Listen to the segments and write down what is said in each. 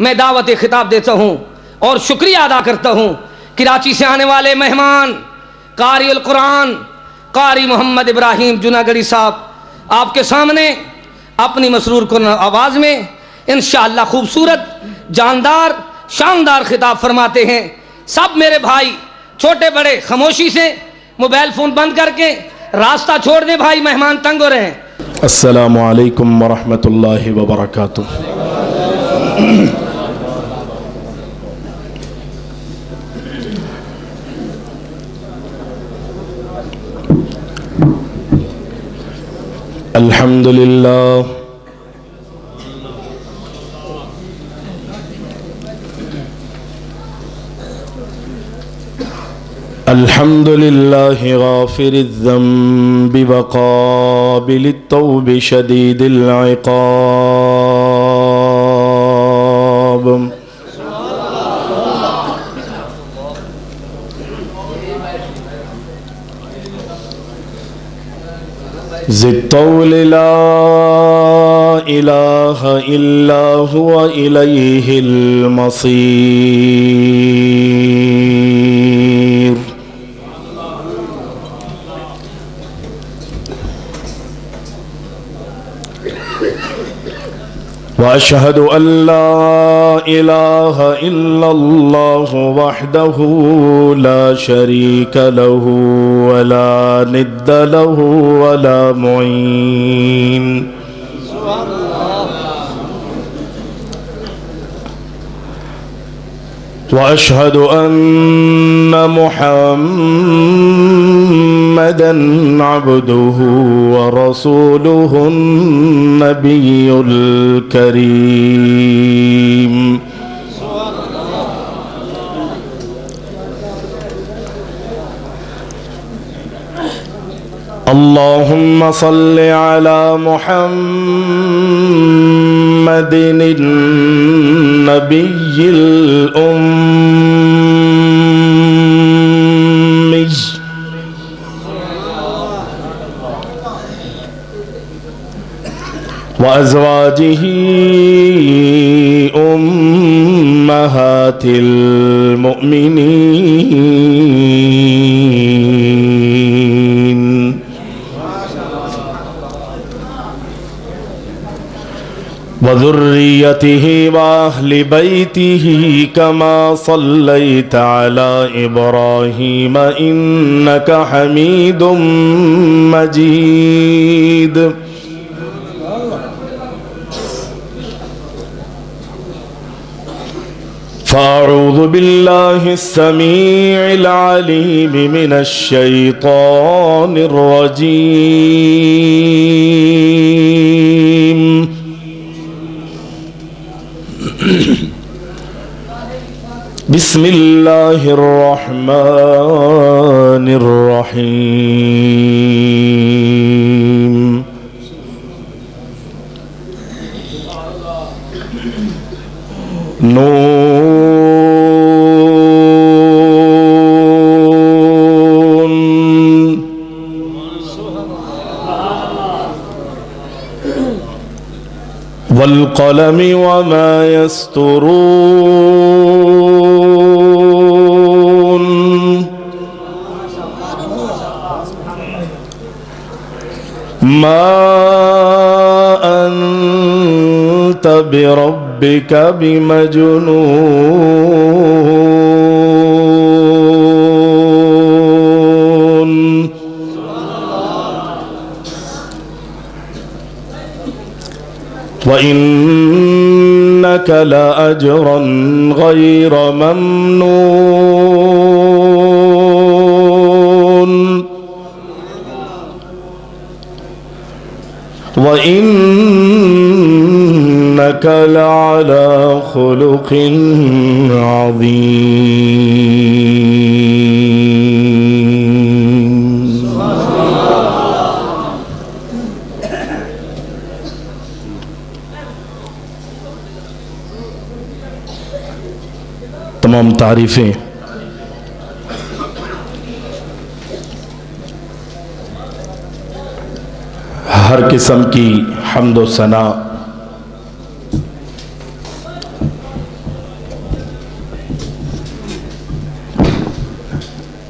میں دعوت خطاب دیتا ہوں اور شکریہ ادا کرتا ہوں کراچی سے آنے والے مہمان قاری القرآن قاری محمد ابراہیم جناگڑی صاحب آپ کے سامنے اپنی مسرور کن آواز میں انشاءاللہ خوبصورت جاندار شاندار خطاب فرماتے ہیں۔ سب میرے بھائی چھوٹے بڑے خاموشی سے موبائل فون بند کر کے راستہ چھوڑ دیں بھائی، مہمان تنگ ہو رہے ہیں۔ السلام علیکم ورحمۃ اللہ وبرکاتہ۔ الحمد للہ الحمد للہ غافر الذنب وقابل التوب شدید العقاب، ذی الطول لا الہ الا هو الیہ المصیر، واشہد ان لا الہ الا اللہ وحدہ لا شریک لہ ولا ند لہ ولا معین، واشہد ان محمدا عبدہ ورسولہ النبی الکریم، اللہم صل علی محمد النبی الأمی وأزواجہ أمہات المؤمنین، وذريته وأهل بيته كما صليت على إبراهيم إنك حميد مجيد، فأعوذ بالله السميع العليم من الشيطان الرجيم، بسم اللہ الرحمن الرحیم، نون والقلم وما يسطرون، ما أنت بربك بمجنون، وإنك لأجرا غير ممنون، وإنك لعلى خلق عظيم۔ تمام تعریفیں ہر قسم کی حمد و ثنا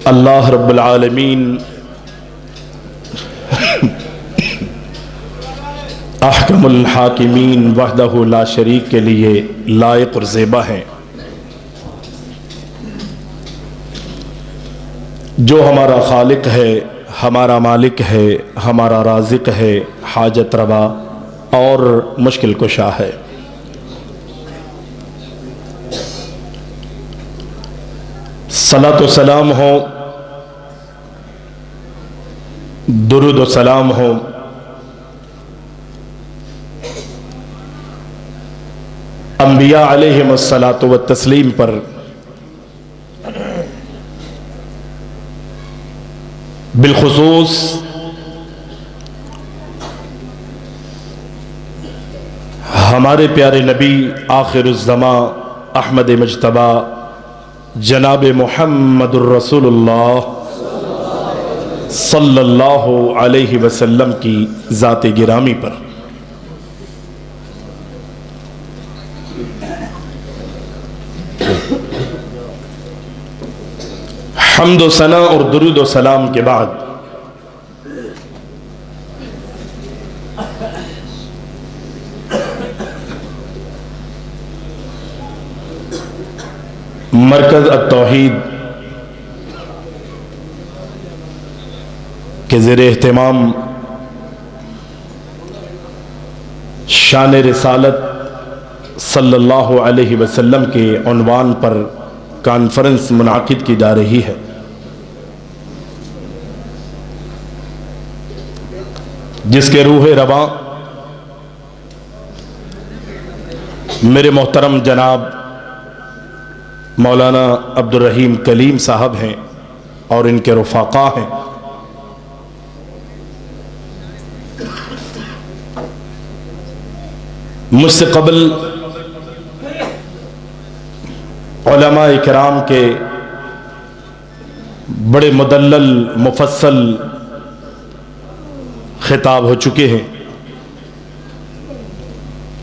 اللہ رب العالمین احکم الحاکمین وحدہ لا شریک کے لیے لائق اور زیبا ہیں، جو ہمارا خالق ہے، ہمارا مالک ہے، ہمارا رازق ہے، حاجت روا اور مشکل کشا ہے۔ صلاۃ و سلام ہو، درود و سلام ہو انبیاء علیہم الصلاۃ والتسلیم پر، بالخصوص ہمارے پیارے نبی آخر الزماں احمد مجتبیٰ جناب محمد الرسول اللہ صلی اللہ علیہ وسلم کی ذات گرامی پر۔ حمد و ثنا اور درود و سلام کے بعد مرکز التوحید کے زیر اہتمام شان رسالت صلی اللہ علیہ وسلم کے عنوان پر کانفرنس منعقد کی جا رہی ہے، جس کے روح رواں میرے محترم جناب مولانا عبد الرحیم کلیم صاحب ہیں اور ان کے رفقا ہیں۔ مجھ سے قبل علماء کرام کے بڑے مدلل مفصل خطاب ہو چکے ہیں،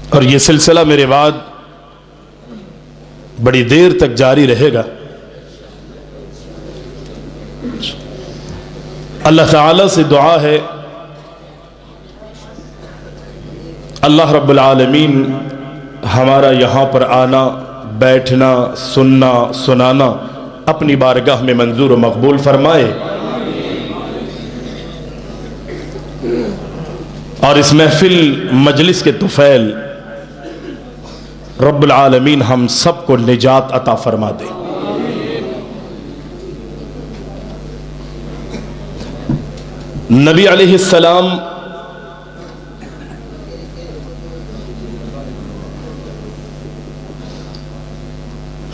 اور یہ سلسلہ میرے بعد بڑی دیر تک جاری رہے گا۔ اللہ تعالی سے دعا ہے اللہ رب العالمین ہمارا یہاں پر آنا، بیٹھنا، سننا، سنانا اپنی بارگاہ میں منظور و مقبول فرمائے، اور اس محفل مجلس کے طفیل رب العالمین ہم سب کو نجات عطا فرما دے۔ نبی علیہ السلام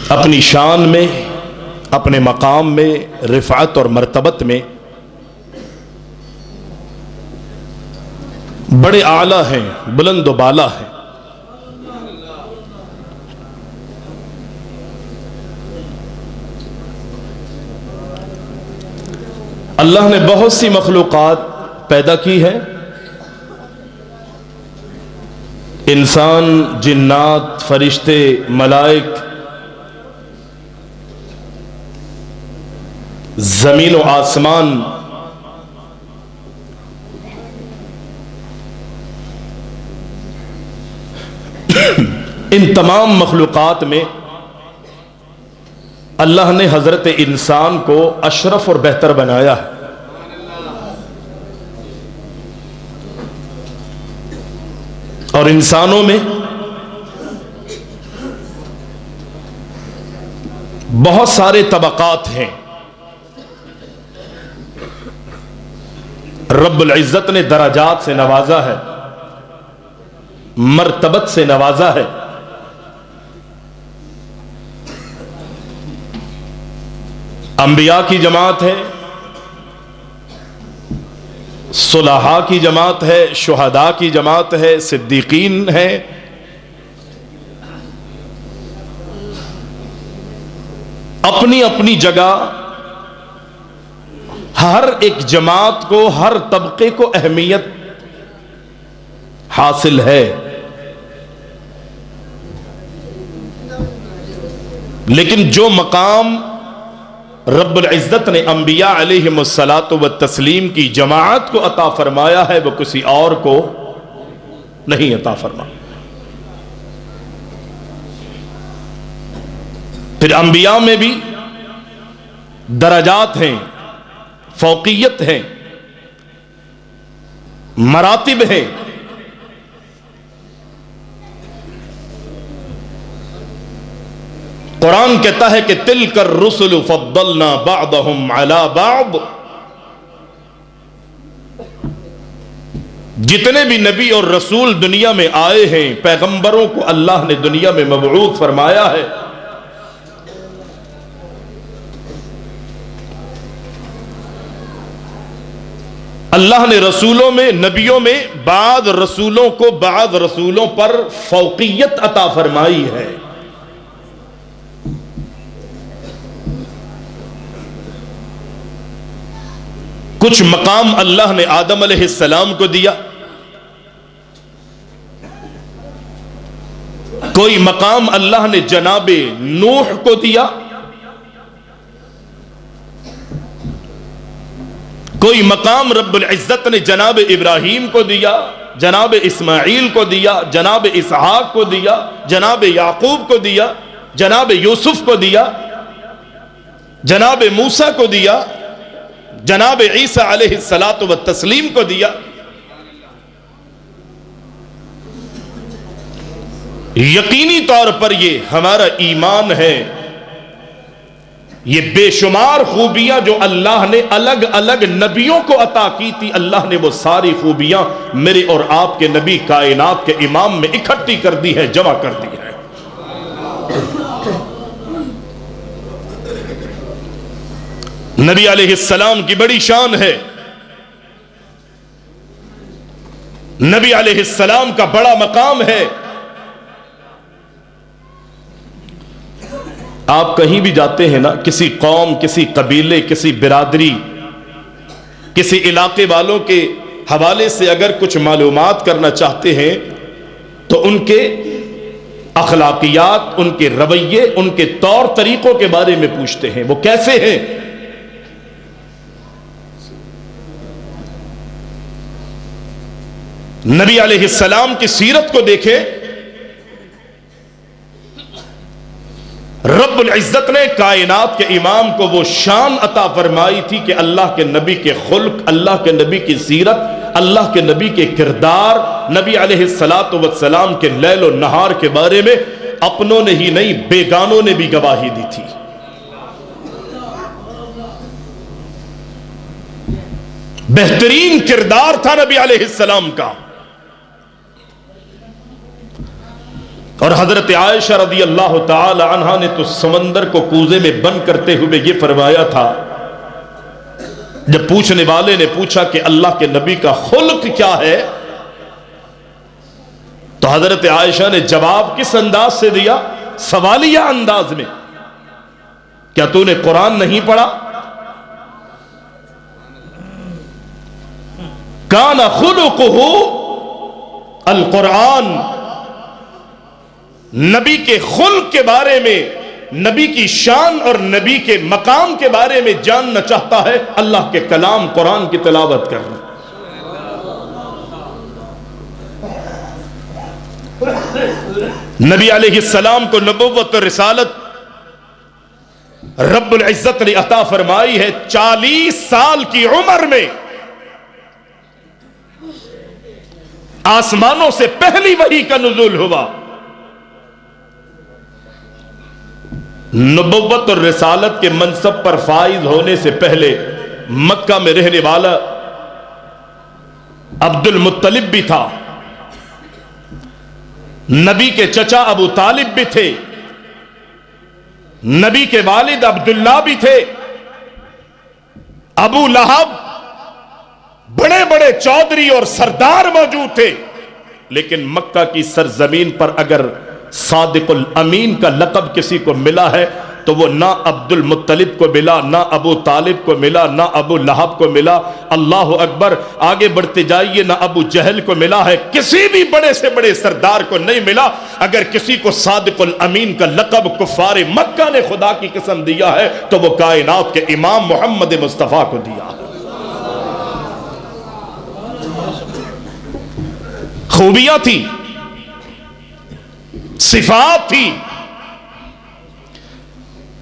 اپنی شان میں، اپنے مقام میں، رفعت اور مرتبت میں بڑے اعلیٰ ہیں، بلند و بالا ہیں۔ اللہ نے بہت سی مخلوقات پیدا کی ہے، انسان، جنات، فرشتے، ملائک، زمین و آسمان، ان تمام مخلوقات میں اللہ نے حضرت انسان کو اشرف اور بہتر بنایا ہے۔ اور انسانوں میں بہت سارے طبقات ہیں۔ رب العزت نے درجات سے نوازا ہے، مرتبت سے نوازا ہے۔ انبیاء کی جماعت ہے، صلحاء کی جماعت ہے، شہداء کی جماعت ہے، صدیقین ہے، اپنی اپنی جگہ ہر ایک جماعت کو، ہر طبقے کو اہمیت حاصل ہے۔ لیکن جو مقام رب العزت نے انبیاء علیہم الصلاۃ والتسلیم کی جماعت کو عطا فرمایا ہے، وہ کسی اور کو نہیں عطا فرمایا۔ پھر انبیاء میں بھی درجات ہیں، فوقیت ہیں، مراتب ہیں۔ قرآن کہتا ہے کہ تلک الرسل فضلنا بعضهم علی بعض، جتنے بھی نبی اور رسول دنیا میں آئے ہیں، پیغمبروں کو اللہ نے دنیا میں مبعوث فرمایا ہے، اللہ نے رسولوں میں، نبیوں میں بعض رسولوں کو بعض رسولوں پر فوقیت عطا فرمائی ہے۔ کچھ مقام اللہ نے آدم علیہ السلام کو دیا، کوئی مقام اللہ نے جناب نوح کو دیا، کوئی مقام رب العزت نے جناب ابراہیم کو دیا، جناب اسماعیل کو دیا، جناب اسحاق کو دیا، جناب یعقوب کو دیا، جناب یوسف کو دیا، جناب موسیٰ کو دیا، جناب عیسیٰ علیہ الصلاۃ والتسلیم کو دیا۔ یقینی طور پر یہ ہمارا ایمان ہے، یہ بے شمار خوبیاں جو اللہ نے الگ الگ نبیوں کو عطا کی تھی، اللہ نے وہ ساری خوبیاں میرے اور آپ کے نبی کائنات کے امام میں اکٹھی کر دی ہے، جمع کر دی ہے۔ نبی علیہ السلام کی بڑی شان ہے، نبی علیہ السلام کا بڑا مقام ہے۔ آپ کہیں بھی جاتے ہیں نا، کسی قوم، کسی قبیلے، کسی برادری، کسی علاقے والوں کے حوالے سے اگر کچھ معلومات کرنا چاہتے ہیں تو ان کے اخلاقیات، ان کے رویے، ان کے طور طریقوں کے بارے میں پوچھتے ہیں، وہ کیسے ہیں۔ نبی علیہ السلام کی سیرت کو دیکھیں، رب العزت نے کائنات کے امام کو وہ شان عطا فرمائی تھی کہ اللہ کے نبی کے خلق، اللہ کے نبی کی سیرت، اللہ کے نبی کے کردار، نبی علیہ السلام کے لیل و نہار کے بارے میں اپنوں نے ہی نہیں بیگانوں نے بھی گواہی دی تھی۔ بہترین کردار تھا نبی علیہ السلام کا۔ اور حضرت عائشہ رضی اللہ تعالی عنہا نے تو سمندر کو کوزے میں بند کرتے ہوئے یہ فرمایا تھا، جب پوچھنے والے نے پوچھا کہ اللہ کے نبی کا خلق کیا ہے، تو حضرت عائشہ نے جواب کس انداز سے دیا؟ سوالیہ انداز میں۔ کیا تو نے قرآن نہیں پڑھا؟ کان خلقہ القرآن۔ نبی کے خلق کے بارے میں، نبی کی شان اور نبی کے مقام کے بارے میں جاننا چاہتا ہے، اللہ کے کلام قرآن کی تلاوت کرنا۔ نبی علیہ السلام کو نبوت اور رسالت رب العزت نے عطا فرمائی ہے 40 سال کی عمر میں۔ آسمانوں سے پہلی وحی کا نزول ہوا۔ نبوت اور رسالت کے منصب پر فائز ہونے سے پہلے مکہ میں رہنے والا عبد المطلب بھی تھا، نبی کے چچا ابو طالب بھی تھے، نبی کے والد عبداللہ بھی تھے، ابو لہب، بڑے بڑے چودھری اور سردار موجود تھے، لیکن مکہ کی سرزمین پر اگر صادق الامین کا لقب کسی کو ملا ہے تو وہ نہ عبد المطلب کو ملا، نہ ابو طالب کو ملا، نہ ابو لہب کو ملا۔ اللہ اکبر، آگے بڑھتے جائیے، نہ ابو جہل کو ملا ہے، کسی بھی بڑے سے بڑے سردار کو نہیں ملا۔ اگر کسی کو صادق الامین کا لقب کفار مکہ نے خدا کی قسم دیا ہے تو وہ کائنات کے امام محمد مصطفیٰ کو دیا ہے۔ خوبیاں تھی، صفات تھی۔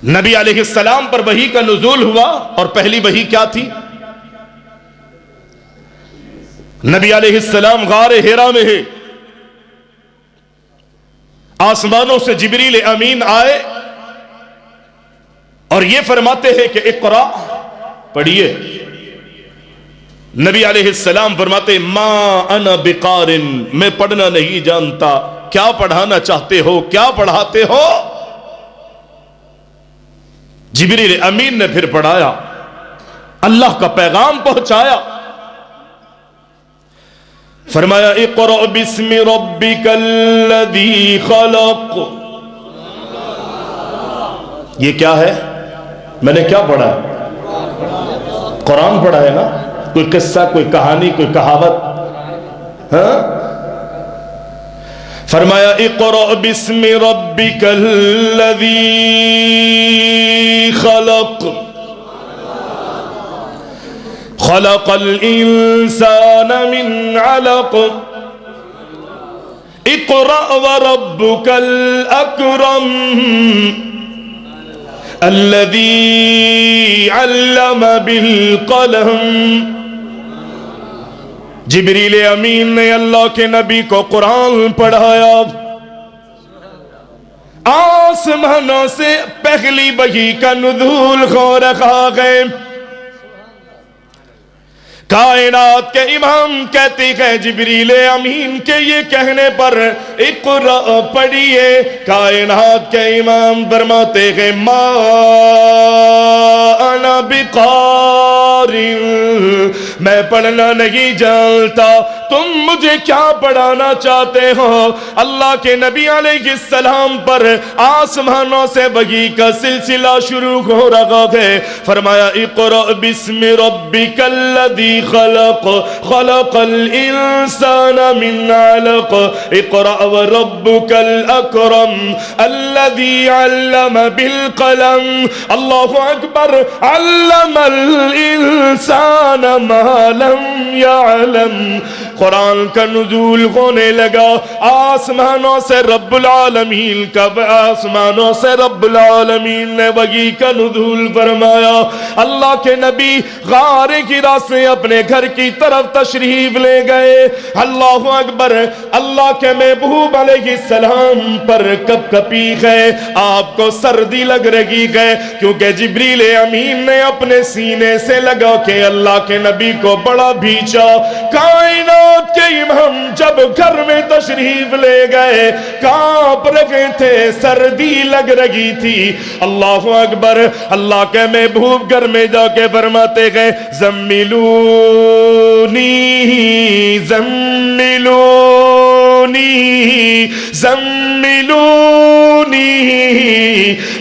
نبی علیہ السلام پر وحی کا نزول ہوا، اور پہلی وحی کیا تھی؟ نبی علیہ السلام غار حرا میں ہے، آسمانوں سے جبریل امین آئے اور یہ فرماتے ہیں کہ اقرا، پڑھیے۔ نبی علیہ السلام فرماتے ما انا بقارن، میں پڑھنا نہیں جانتا، کیا پڑھانا چاہتے ہو، کیا پڑھاتے ہو؟ جبریل امین نے پھر پڑھایا، اللہ کا پیغام پہنچایا۔ فرمایا اقرأ بسم ربک الذی خلق۔ یہ کیا ہے؟ میں نے کیا پڑھا ہے؟ قرآن پڑھا ہے نا؟ کوئی قصہ، کوئی کہانی، کوئی کہاوت؟ ہاں؟ فرمایا اقرأ بسم ربک الذی خلق، خلق الانسان من علق، اقرأ وربک الاکرم، الذی علم بالقلم۔ جبریل امین نے اللہ کے نبی کو قرآن پڑھایا۔ آسمانوں سے پہلی وحی کا نزول ہو رہا ہے۔ کائنات کے امام کہتے ہیں جبریل امین کے یہ کہنے پر اقرأ پڑھیے۔ کائنات کے امام فرماتے ہیں ما انا بقاری، میں پڑھنا نہیں جانتا، تم مجھے کیا پڑھانا چاہتے ہو؟ اللہ کے نبی علیہ السلام پر آسمانوں سے وحی کا سلسلہ شروع ہو رہا ہے۔ فرمایا اقرأ بسم ربک الذی خلق، خلق الانسان من علق، اقرأ وربک الاکرم، الذی علم بالقلم۔ اللہ اکبر، علم الانسان ما لم يعلم۔ قرآن کا نزول ہونے لگا، آسمانوں سے رب العالمین کا، آسمانوں سے رب العالمین نے وحی کا نزول فرمایا۔ اللہ کے نبی غار حرا سے اپنے گھر کی طرف تشریف لے گئے۔ اللہ اکبر، اللہ کے محبوب علیہ السلام پر کپ کپی ہے، آپ کو سردی لگ رہی ہے، کیونکہ جبریل امین نے اپنے سینے سے لگا کہ اللہ کے نبی کو بڑا بھیچا۔ کائنات کے امام جب گھر میں تشریف لے گئے، کانپ رہے تھے، سردی لگ رہی تھی۔ اللہ اکبر، اللہ کے محبوب گھر میں جا کے فرماتے گئے زملونی زملونی زملونی،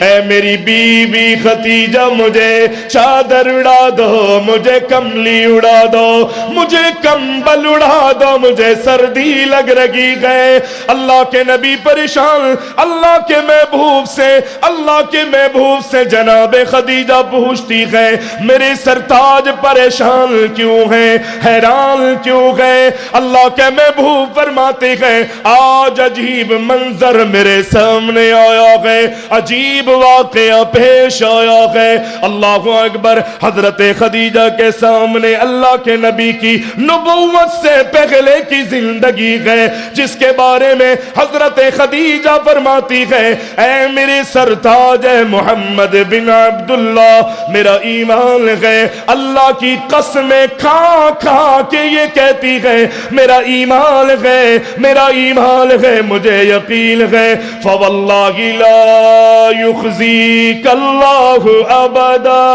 اے میری بیوی خدیجہ مجھے چادر اڑا دو، مجھے کملی اڑا دو، مجھے کمبل اڑا دو، مجھے سردی لگ رہی ہے۔ اللہ کے نبی پریشان، اللہ کے محبوب سے، اللہ کے محبوب سے جناب خدیجہ پوچھتی ہے میرے سرتاج پریشان کیوں ہیں، حیران کیوں ہیں؟ اللہ کے محبوب فرماتے ہیں آج عجیب منظر میرے سامنے آیا ہے، عجیب واقعہ پیش آیا ہے۔ اللہ اکبر، حضرت خدیجہ کے سامنے اللہ کے نبی کی نبوت سے پہلے کی زندگی ہے، جس کے بارے میں حضرت خدیجہ فرماتی ہے اے میرے سرتاج محمد بن عبداللہ، میرا ایمان ہے، اللہ کی قسمیں کھا کھا کے یہ کہتی ہے میرا ایمان ہے، میرا ایمان ہے، مجھے یقین ہے، فواللہ لا يخزيك الله أبدا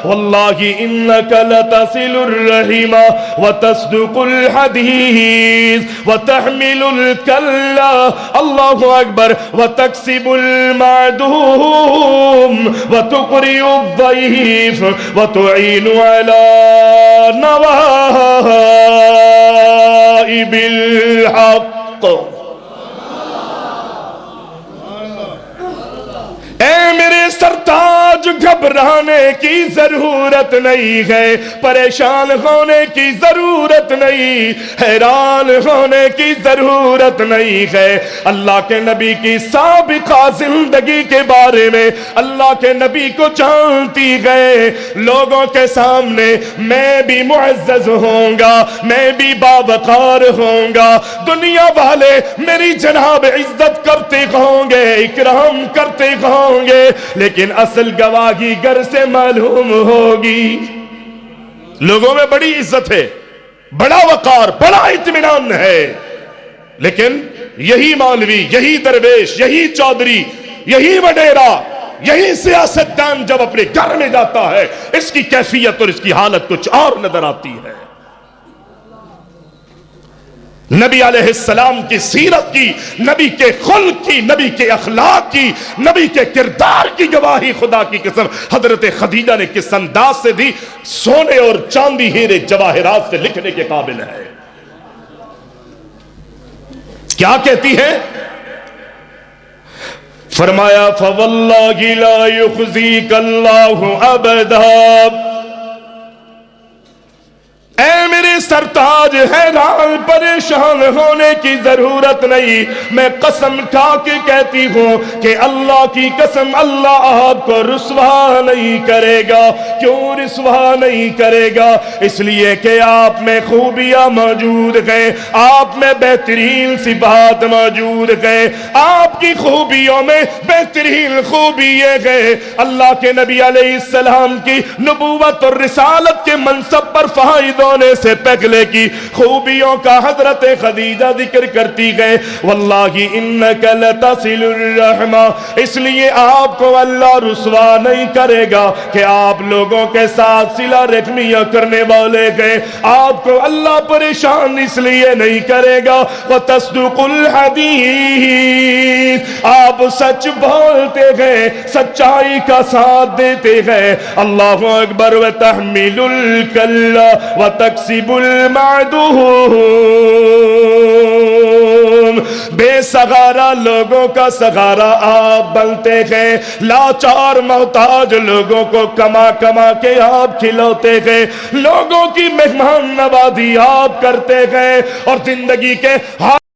والله إنك لتصل الرحم وتصدق الحديث وتحمل الكلا الله أكبر وتكسب المعدوم وتقرئ الضيف وتعين على نوائب الحق. اے میرے سرتاج گھبرانے کی ضرورت نہیں ہے، پریشان ہونے کی ضرورت نہیں، حیران ہونے کی ضرورت نہیں ہے. اللہ کے نبی کی سابقہ زندگی کے بارے میں اللہ کے نبی کو جانتی گئے. لوگوں کے سامنے میں بھی معزز ہوں گا، میں بھی باوقار ہوں گا، دنیا والے میری جناب عزت کرتے ہوں گے، اکرام کرتے ہوں گے، لیکن اصل گواہی گھر سے معلوم ہوگی. لوگوں میں بڑی عزت ہے، بڑا وقار، بڑا اطمینان ہے، لیکن یہی مولوی، یہی درویش، یہی چودھری، یہی وڈیرا، یہی سیاستدان جب اپنے گھر میں جاتا ہے اس کی کیفیت اور اس کی حالت کچھ اور نظر آتی ہے. نبی علیہ السلام کی سیرت کی، نبی کے خلق کی، نبی کے اخلاق کی، نبی کے کردار کی گواہی خدا کی قسم حضرت خدیجہ نے کس انداز سے دی، سونے اور چاندی ہیرے جواہرات سے لکھنے کے قابل ہے. کیا کہتی ہے؟ فرمایا فواللہ لا یخزیک اللہ ابدا. اے میرے سرتاج حیران پریشان ہونے کی ضرورت نہیں، میں قسم کھا کے کہتی ہوں کہ اللہ کی قسم اللہ آپ کو رسوا نہیں کرے گا. کیوں رسوا نہیں کرے گا؟ اس لیے کہ آپ میں خوبیاں موجود ہیں، آپ میں بہترین صفات موجود ہیں. آپ کی خوبیوں میں بہترین خوبی یہ ہے اللہ کے نبی علیہ السلام کی نبوت اور رسالت کے منصب پر فائد ہونے سے پہلے کی خوبیوں کا حضرت خدیجہ ذکر کرتی گئے. واللہ انک لتصل الرحم، اس لیے آپ کو اللہ رسوا نہیں کرے گا کہ آپ لوگوں کے ساتھ صلہ رحمیاں کرنے والے گئے. آپ کو اللہ پریشان اس لیے نہیں کرے گا وتصدق الحدیث، آپ سچ بولتے گئے، سچائی کا ساتھ دیتے گئے. اللہ اکبر وتحمل الکلا وتکسب المعدوم، بے سہارا لوگوں کا سہارا آپ بنتے گئے، لاچار محتاج لوگوں کو کما کما کے آپ کھلوتے گئے، لوگوں کی مہمان نوازی آپ کرتے گئے، اور زندگی کے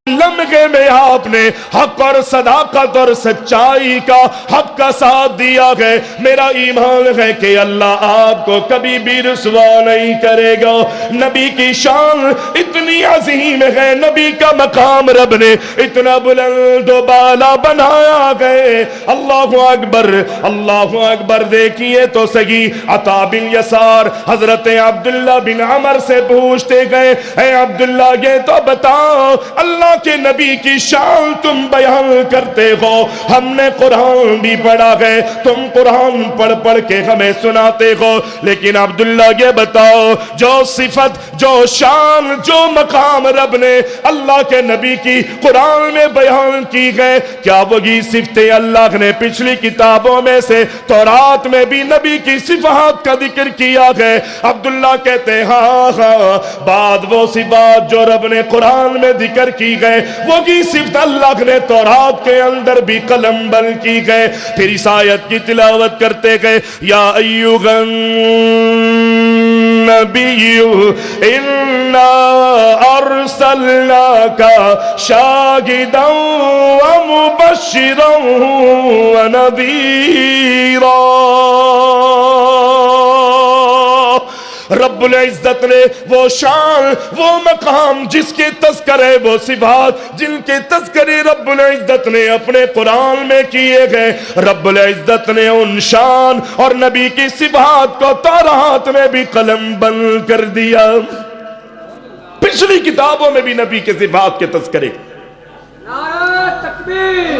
لمحے میں آپ نے حق اور صداقت اور سچائی کا حق کا ساتھ دیا ہے. میرا ایمان ہے کہ اللہ آپ کو کبھی بھی رسوا نہیں کرے گا. نبی کی شان اتنی عظیم ہے، نبی کا مقام رب نے اتنا بلند و بالا بنایا ہے. اللہ اکبر، اللہ اکبر. دیکھیے تو صحیح، عطا بن یسار حضرت عبداللہ بن عمر سے پوچھتے گئے، اے عبداللہ یہ تو بتاؤ اللہ کے نبی کی شان تم بیان کرتے ہو، ہم نے قرآن بھی پڑھا ہے، تم قرآن پڑھ پڑھ کے ہمیں سناتے ہو، لیکن عبداللہ یہ بتاؤ جو صفت، جو شان، جو مقام رب نے اللہ کے نبی کی قرآن میں بیان کی گئے، کیا وہی صفتیں اللہ نے پچھلی کتابوں میں سے تورات میں بھی نبی کی صفات کا ذکر کیا ہے؟ عبداللہ کہتے ہیں ہاں ہاں، بعد وہ صفات جو رب نے قرآن میں ذکر کی گئے وہی صفت اللہ نے تورات کے اندر بھی قلم بند کی گئے. پھر اس آیت کی تلاوت کرتے گئے، یا ایھا النبی انا ارسلناک شاہدا ومبشرا ونذیرا. رب العزت نے وہ شان، وہ مقام، جس کے تذکرے، وہ صفات جن کے تذکرے رب العزت نے اپنے قرآن میں کیے گئے، رب العزت نے ان شان اور نبی کی صفات کو تورات میں بھی قلم بند کر دیا. پچھلی کتابوں میں بھی نبی کے صفات کے تذکرے. نعرہ تکبیر.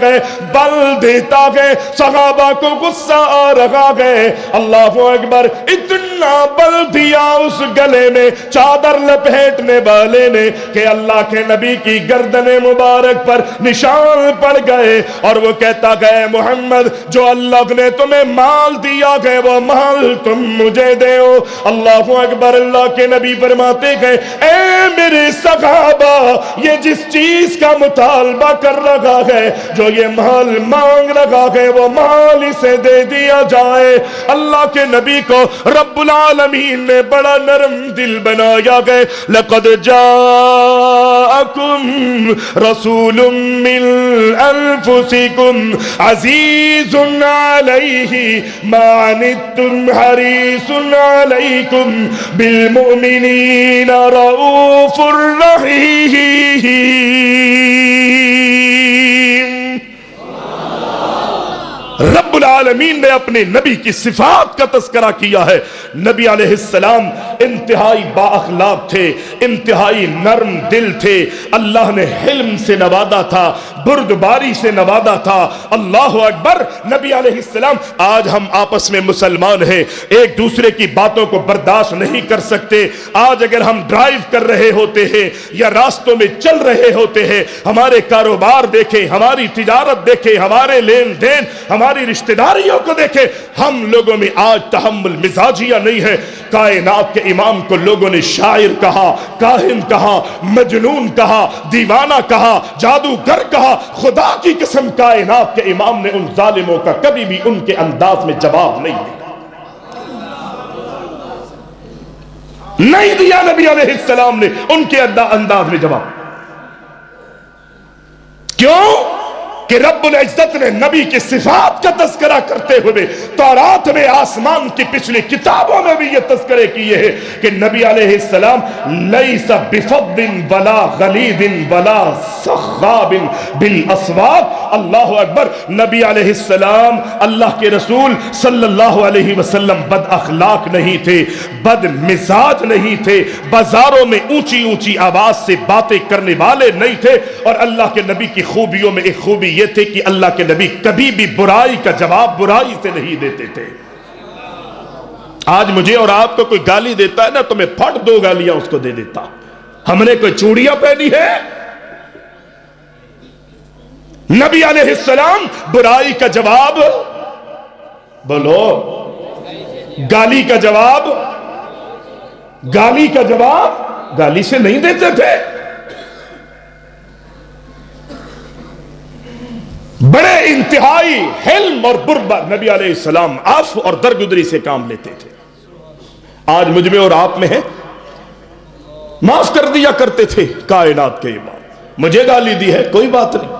گئے، بل دیتا گئے، صحابہ کو غصہ آ رہا ہے، اللہ اکبر، اتنا بل دیا اس گلے میں چادر لپیٹنے والے نے کہ اللہ کے نبی کی گردن مبارک پر نشان پڑ گئے، اور وہ کہتا گئے محمد جو اللہ نے تمہیں مال دیا گئے وہ مال تم مجھے دیو۔ اللہ اکبر، اللہ کے نبی فرماتے گئے اے میرے صحابہ، یہ جس چیز کا مطالبہ کر رہا ہے، جو یہ مال مانگ رہا ہے، وہ مال اسے دے دیا جائے۔ اللہ کے نبی کو رب العالمین نے بڑا نرم دل بنایا گئے، لقد جاءکم رسول من انفسکم عزیز علیہ ما عنتم حریص علیکم بالمؤمنین رؤوف رحیم۔ رب العالمین نے اپنے نبی کی صفات کا تذکرہ کیا ہے۔ نبی علیہ السلام انتہائی با اخلاق تھے، انتہائی نرم دل تھے، اللہ نے حلم سے نوازا تھا، بردباری سے نوازا تھا۔ اللہ اکبر، نبی علیہ السلام، آج ہم آپس میں مسلمان ہیں، ایک دوسرے کی باتوں کو برداشت نہیں کر سکتے۔ آج اگر ہم ڈرائیو کر رہے ہوتے ہیں یا راستوں میں چل رہے ہوتے ہیں، ہمارے کاروبار دیکھیں، ہماری تجارت دیکھیں، ہمارے لین دین، ہماری رشتہ داریوں کو دیکھیں، ہم لوگوں میں آج تحمل مزاجیہ نہیں ہے۔ کائنات کے امام کو لوگوں نے شاعر کہا، کاہن کہا، مجنون کہا، دیوانہ کہا، جادوگر کہا۔ خدا کی قسم کائنات کے امام نے ان ظالموں کا کبھی بھی ان کے انداز میں جواب نہیں دیا نبی علیہ السلام نے ان کے انداز میں جواب۔ کیوں کہ رب العزت نے نبی کی صفات کا تذکرہ کرتے ہوئے تورات میں، آسمان کی پچھلی کتابوں میں بھی یہ تذکرے کیے ہیں کہ نبی علیہ السلام لیس بفض ولا غلیظ ولا صخاب بالاسواق۔ اللہ اکبر، نبی علیہ السلام اللہ کے رسول صلی اللہ علیہ وسلم بد اخلاق نہیں تھے، بد مزاج نہیں تھے، بازاروں میں اونچی اونچی آواز سے باتیں کرنے والے نہیں تھے، اور اللہ کے نبی کی خوبیوں میں ایک خوبی یہ تھے کہ اللہ کے نبی کبھی بھی برائی کا جواب برائی سے نہیں دیتے تھے۔ آج مجھے اور آپ کو کوئی گالی دیتا ہے نا تو میں پھٹ دو گالیاں اس کو دے دیتا۔ ہم نے کوئی چوڑیاں پہنی ہے؟ نبی علیہ السلام برائی کا جواب، بولو، گالی کا جواب، گالی کا جواب گالی سے نہیں دیتے تھے۔ بڑے انتہائی حلم اور بربر نبی علیہ السلام عفو اور درگزری سے کام لیتے تھے۔ آج مجھ میں اور آپ میں ہے، معاف کر دیا کرتے تھے کائنات کے امام، مجھے گالی دی ہے کوئی بات نہیں۔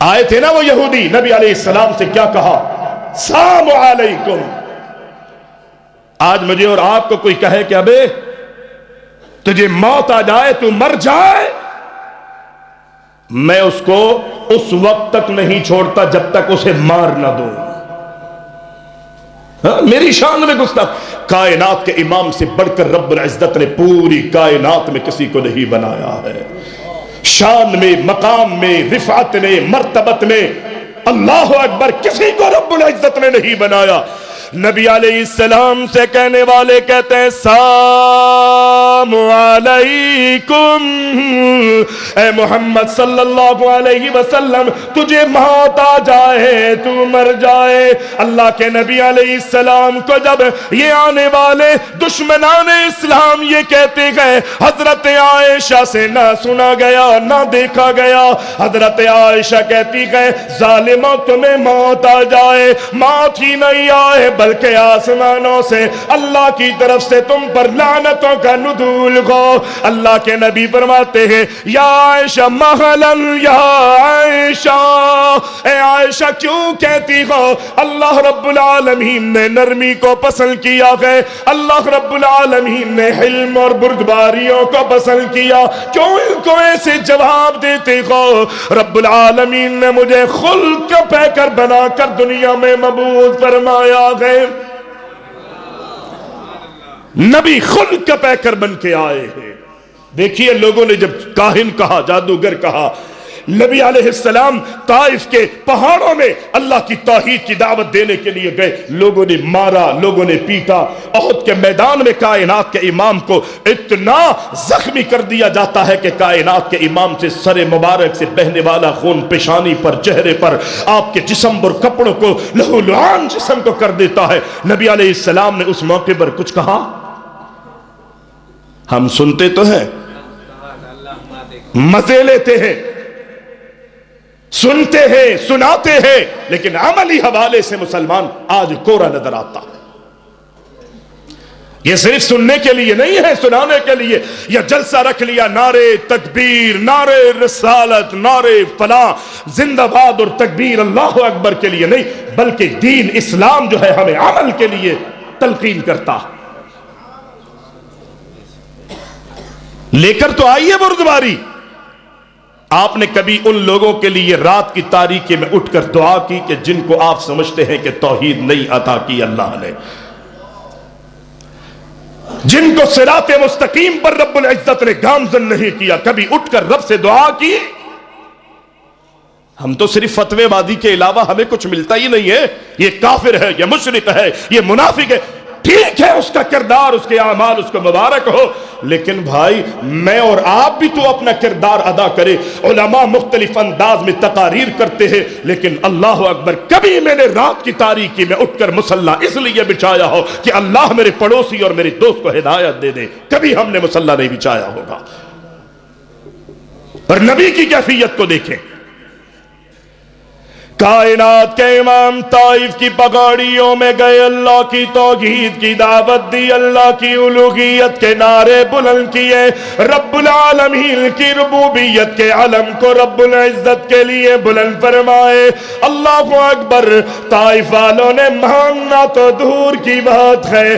آئے تھے نا وہ یہودی، نبی علیہ السلام سے کیا کہا؟ سلام علیکم۔ آج مجھے اور آپ کو کوئی کہے کہ ابے تجھے موت آ جائے، تو مر جائے، میں اس کو اس وقت تک نہیں چھوڑتا جب تک اسے مار نہ دوں۔ میری شان میں گستاخ۔ کائنات کے امام سے بڑھ کر رب العزت نے پوری کائنات میں کسی کو نہیں بنایا ہے، شان میں، مقام میں، رفعت میں، مرتبت میں، اللہ اکبر، کسی کو رب العزت نے نہیں بنایا۔ نبی علیہ السلام سے کہنے والے کہتے ہیں سلام علیکم، اے محمد صلی اللہ علیہ وسلم، تجھے موت آ جائے، تو مر جائے۔ اللہ کے نبی علیہ السلام کو جب یہ آنے والے دشمنان اسلام یہ کہتے گئے، حضرت عائشہ سے نہ سنا گیا نہ دیکھا گیا، حضرت عائشہ کہتی گئے ظالموں تمہیں موت آ جائے، موت ہی نہیں آئے بلکہ آسمانوں سے اللہ کی طرف سے تم پر لعنتوں کا نزول ہو۔ اللہ کے نبی فرماتے ہیں یا عائشہ مہلن، یا عائشہ، اے عائشہ کیوں کہتی ہو؟ اللہ رب العالمین نے نرمی کو پسند کیا ہے، اللہ رب العالمین نے حلم اور بردباریوں کو پسند کیا، کیوں ان کو ایسے جواب دیتے ہو؟ رب العالمین نے مجھے خلق پیکر بنا کر دنیا میں مبعوث فرمایا ہے۔ نبی خلق پیکر بن کے آئے ہیں۔ دیکھیے لوگوں نے جب کاہن کہا، جادوگر کہا، نبی علیہ السلام طائف کے پہاڑوں میں اللہ کی توحید کی دعوت دینے کے لیے گئے، لوگوں نے مارا، لوگوں نے پیٹا۔ احد کے میدان میں کائنات کے امام کو اتنا زخمی کر دیا جاتا ہے کہ کائنات کے امام سے سر مبارک سے بہنے والا خون پیشانی پر، چہرے پر، آپ کے جسم اور کپڑوں کو لہو لعان جسم کو کر دیتا ہے۔ نبی علیہ السلام نے اس موقع پر کچھ کہا؟ ہم سنتے تو ہیں، مزے لیتے ہیں، سنتے ہیں، سناتے ہیں، لیکن عملی حوالے سے مسلمان آج کورا نظر آتا ہے۔ یہ صرف سننے کے لیے نہیں ہے، سنانے کے لیے یا جلسہ رکھ لیا، نعرے تکبیر، نعرے رسالت، نعرے فلاں، زندہ باد اور تکبیر اللہ اکبر کے لیے نہیں، بلکہ دین اسلام جو ہے ہمیں عمل کے لیے تلقین کرتا۔ لے کر تو آئیے بردباری۔ آپ نے کبھی ان لوگوں کے لیے رات کی تاریکی میں اٹھ کر دعا کی کہ جن کو آپ سمجھتے ہیں کہ توحید نہیں عطا کی اللہ نے، جن کو صراط مستقیم پر رب العزت نے گامزن نہیں کیا، کبھی اٹھ کر رب سے دعا کی؟ ہم تو صرف فتوے بازی کے علاوہ ہمیں کچھ ملتا ہی نہیں ہے۔ یہ کافر ہے، یہ مشرک ہے، یہ منافق ہے، ٹھیک ہے اس کا کردار، اس کے اعمال اس کو مبارک ہو، لیکن بھائی میں اور آپ بھی تو اپنا کردار ادا کرے۔ علماء مختلف انداز میں تقاریر کرتے ہیں، لیکن اللہ اکبر کبھی میں نے رات کی تاریکی میں اٹھ کر مصلی اس لیے بچھایا ہو کہ اللہ میرے پڑوسی اور میرے دوست کو ہدایت دے دے، کبھی ہم نے مصلی نہیں بچھایا ہوگا۔ اور نبی کی کیفیت کو دیکھیں، کائنات کے امام طائف کی پگاڑیوں میں گئے، اللہ کی توحید کی دعوت دی، اللہ کی الوہیت کے نعرے بلند کیے، رب العالمین کی ربوبیت کے علم کو رب العزت کے لیے بلند فرمائے۔ اللہ اکبر۔ طائف والوں نے ماننا تو دور کی بات ہے،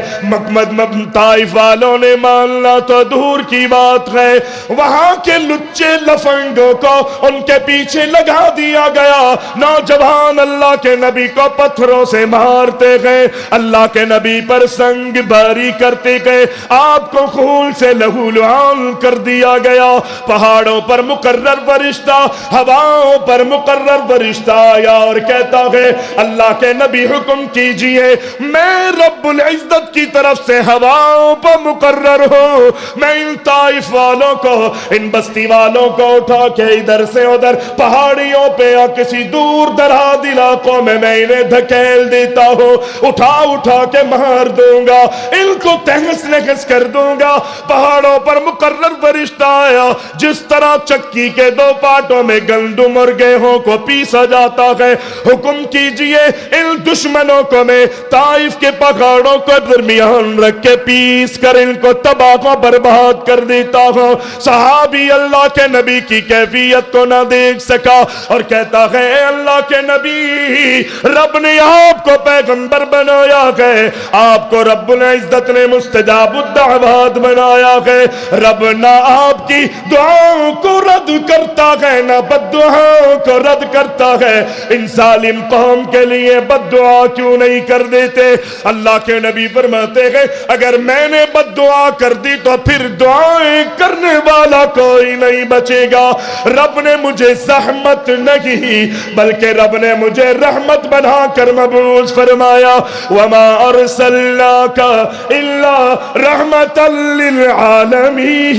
طائف والوں نے ماننا تو دور کی بات ہے، وہاں کے لچے لفنگوں کو ان کے پیچھے لگا دیا گیا، نوجوان اللہ کے نبی کو پتھروں سے مارتے گئے، اللہ کے نبی پر سنگ باری کرتے گئے، آپ کو خون سے لہو لعان کر دیا گیا۔ پہاڑوں پر مقرر فرشتہ، ہواؤں پر مقرر فرشتہ آیا اور کہتا ہے اللہ کے نبی حکم کیجئے، میں رب العزت کی طرف سے ہواؤں پر مقرر ہوں، میں ان طائف والوں کو، ان بستی والوں کو اٹھا کے ادھر سے ادھر پہاڑیوں پہ یا کسی دور دراز علاقوں میں انہیں دھکیل دیتا ہوں، اٹھا کے مار دوں گا، ان کو تہس نہس کر دوں گا۔ پہاڑوں پر مقرر فرشتہ آیا، جس طرح چکی کے دو پارٹوں میں گندم اور گیہوں کو پیسا جاتا ہے، حکم کیجئے ان دشمنوں کو میں طائف کے پہاڑوں کو درمیان رکھ کے پیس کر ان کو تباہ و برباد کر دیتا ہوں۔ صحابی اللہ کے نبی کی کیفیت کو نہ دیکھ سکا اور کہتا ہے اے اللہ کے نبی، رب نے آپ کو پیغمبر بنایا ہے، آپ کو رب العزت نے مستجاب الدعوات بنایا ہے، رب نہ آپ کی دعاؤں کو رد کرتا ہے نہ بد دعاؤں کو رد کرتا ہے، ان ظالم قوم کے لیے بد دعا کیوں نہیں کر دیتے؟ اللہ کے نبی فرماتے ہیں اگر میں نے بد دعا کر دی تو پھر دعائیں کرنے والا کوئی نہیں بچے گا۔ رب نے مجھے زحمت نہیں بلکہ رب نے مجھے رحمت بنا کر مبعوث فرمایا، وما ارسلناک الا رحمتا للعالمین۔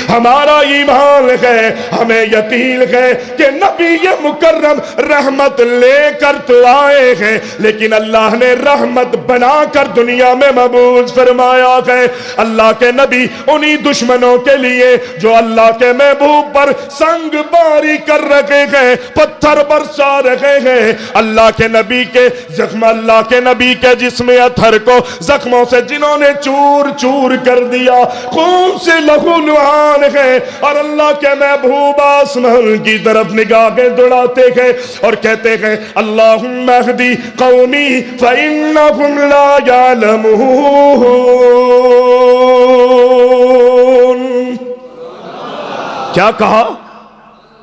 ہمارا ایمان ہے، ہمیں یقین ہے کہ نبی یہ مکرم رحمت لے کر تو آئے ہیں، لیکن اللہ نے رحمت بنا کر دنیا میں مبعوث فرمایا ہے۔ اللہ کے نبی انہی دشمنوں کے لیے جو اللہ کے محبوب پر سنگ باری کر رکھے ہیں، پتھر برسا رکھے ہیں، اللہ کے نبی کے زخم، اللہ کے نبی کے جسم اطہر کو زخموں سے جنہوں نے چور چور کر دیا، خون سے لہو لعان ہے، اور اللہ کے محبوب آسمان کی طرف نگاہیں دوڑاتے ہیں اور کہتے ہیں اللہم اہدی قومی فإنہم لا یعلمون۔ کیا کہا؟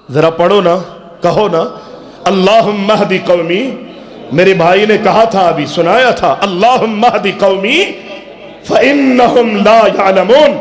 ذرا پڑھو نا، کہو نا، اللہم اہدی قومی۔ میرے بھائی نے کہا تھا، ابھی سنایا تھا، اللہم اہدی قومی فإنہم لا یعلمون۔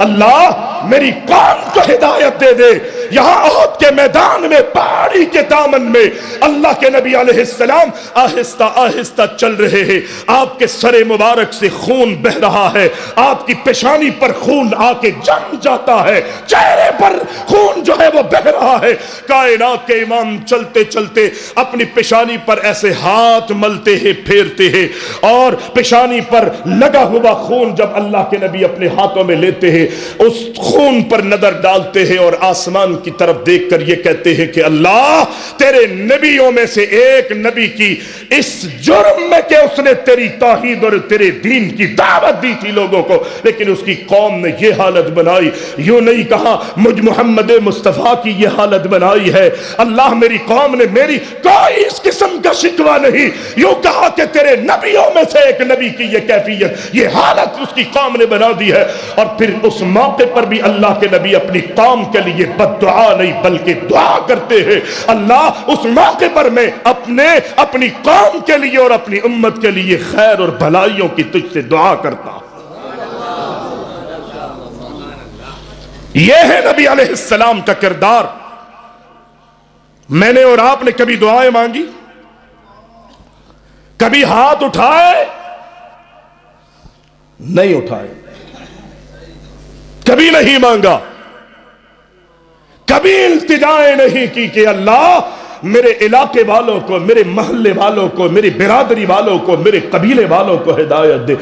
اللہ میری قوم کو ہدایت دے دے۔ یہاں احد کے میدان میں پہاڑی کے دامن میں اللہ کے نبی علیہ السلام آہستہ آہستہ چل رہے ہیں، آپ کے سر مبارک سے خون بہ رہا ہے، آپ کی پیشانی پر خون آ کے جم جاتا ہے، چہرے پر خون جو ہے وہ بہ رہا ہے۔ کائنات کے امام چلتے چلتے اپنی پیشانی پر ایسے ہاتھ ملتے ہیں، پھیرتے ہیں، اور پیشانی پر لگا ہوا خون جب اللہ کے نبی اپنے ہاتھوں میں لیتے ہیں، اس خون پر نظر ڈالتے ہیں اور آسمان کی طرف دیکھ کر یہ کہتے ہیں کہ اللہ تیرے نبیوں میں سے ایک نبی کی اس جرم میں کہ اس نے تیری توحید اور تیرے دین کی دعوت دی تھی لوگوں کو، لیکن اس کی قوم نے یہ حالت بنائی۔ یوں نہیں کہا مجھ محمد مصطفیٰ کی یہ حالت بنائی ہے، اللہ میری قوم نے میری کوئی اس قسم کا شکوہ نہیں، یوں کہا کہ تیرے نبیوں میں سے ایک نبی کی یہ کیفیت، یہ حالت اس کی قوم نے بنا دی ہے۔ اور پھر اس موقع پر بھی اللہ کے نبی اپنی قوم کے لیے بد دعا نہیں بلکہ دعا کرتے ہیں، اللہ اس موقع پر میں اپنی قوم کے لیے اور اپنی امت کے لیے خیر اور بھلائیوں کی تجھ سے دعا کرتا ہوں۔ یہ ہے نبی علیہ السلام کا کردار۔ میں نے اور آپ نے کبھی دعائیں مانگی؟ کبھی ہاتھ اٹھائے؟ نہیں اٹھائے، کبھی نہیں مانگا، کبھی التجائیں نہیں کی کہ اللہ میرے علاقے والوں کو، میرے محلے والوں کو، میری برادری والوں کو، میرے قبیلے والوں کو ہدایت دے۔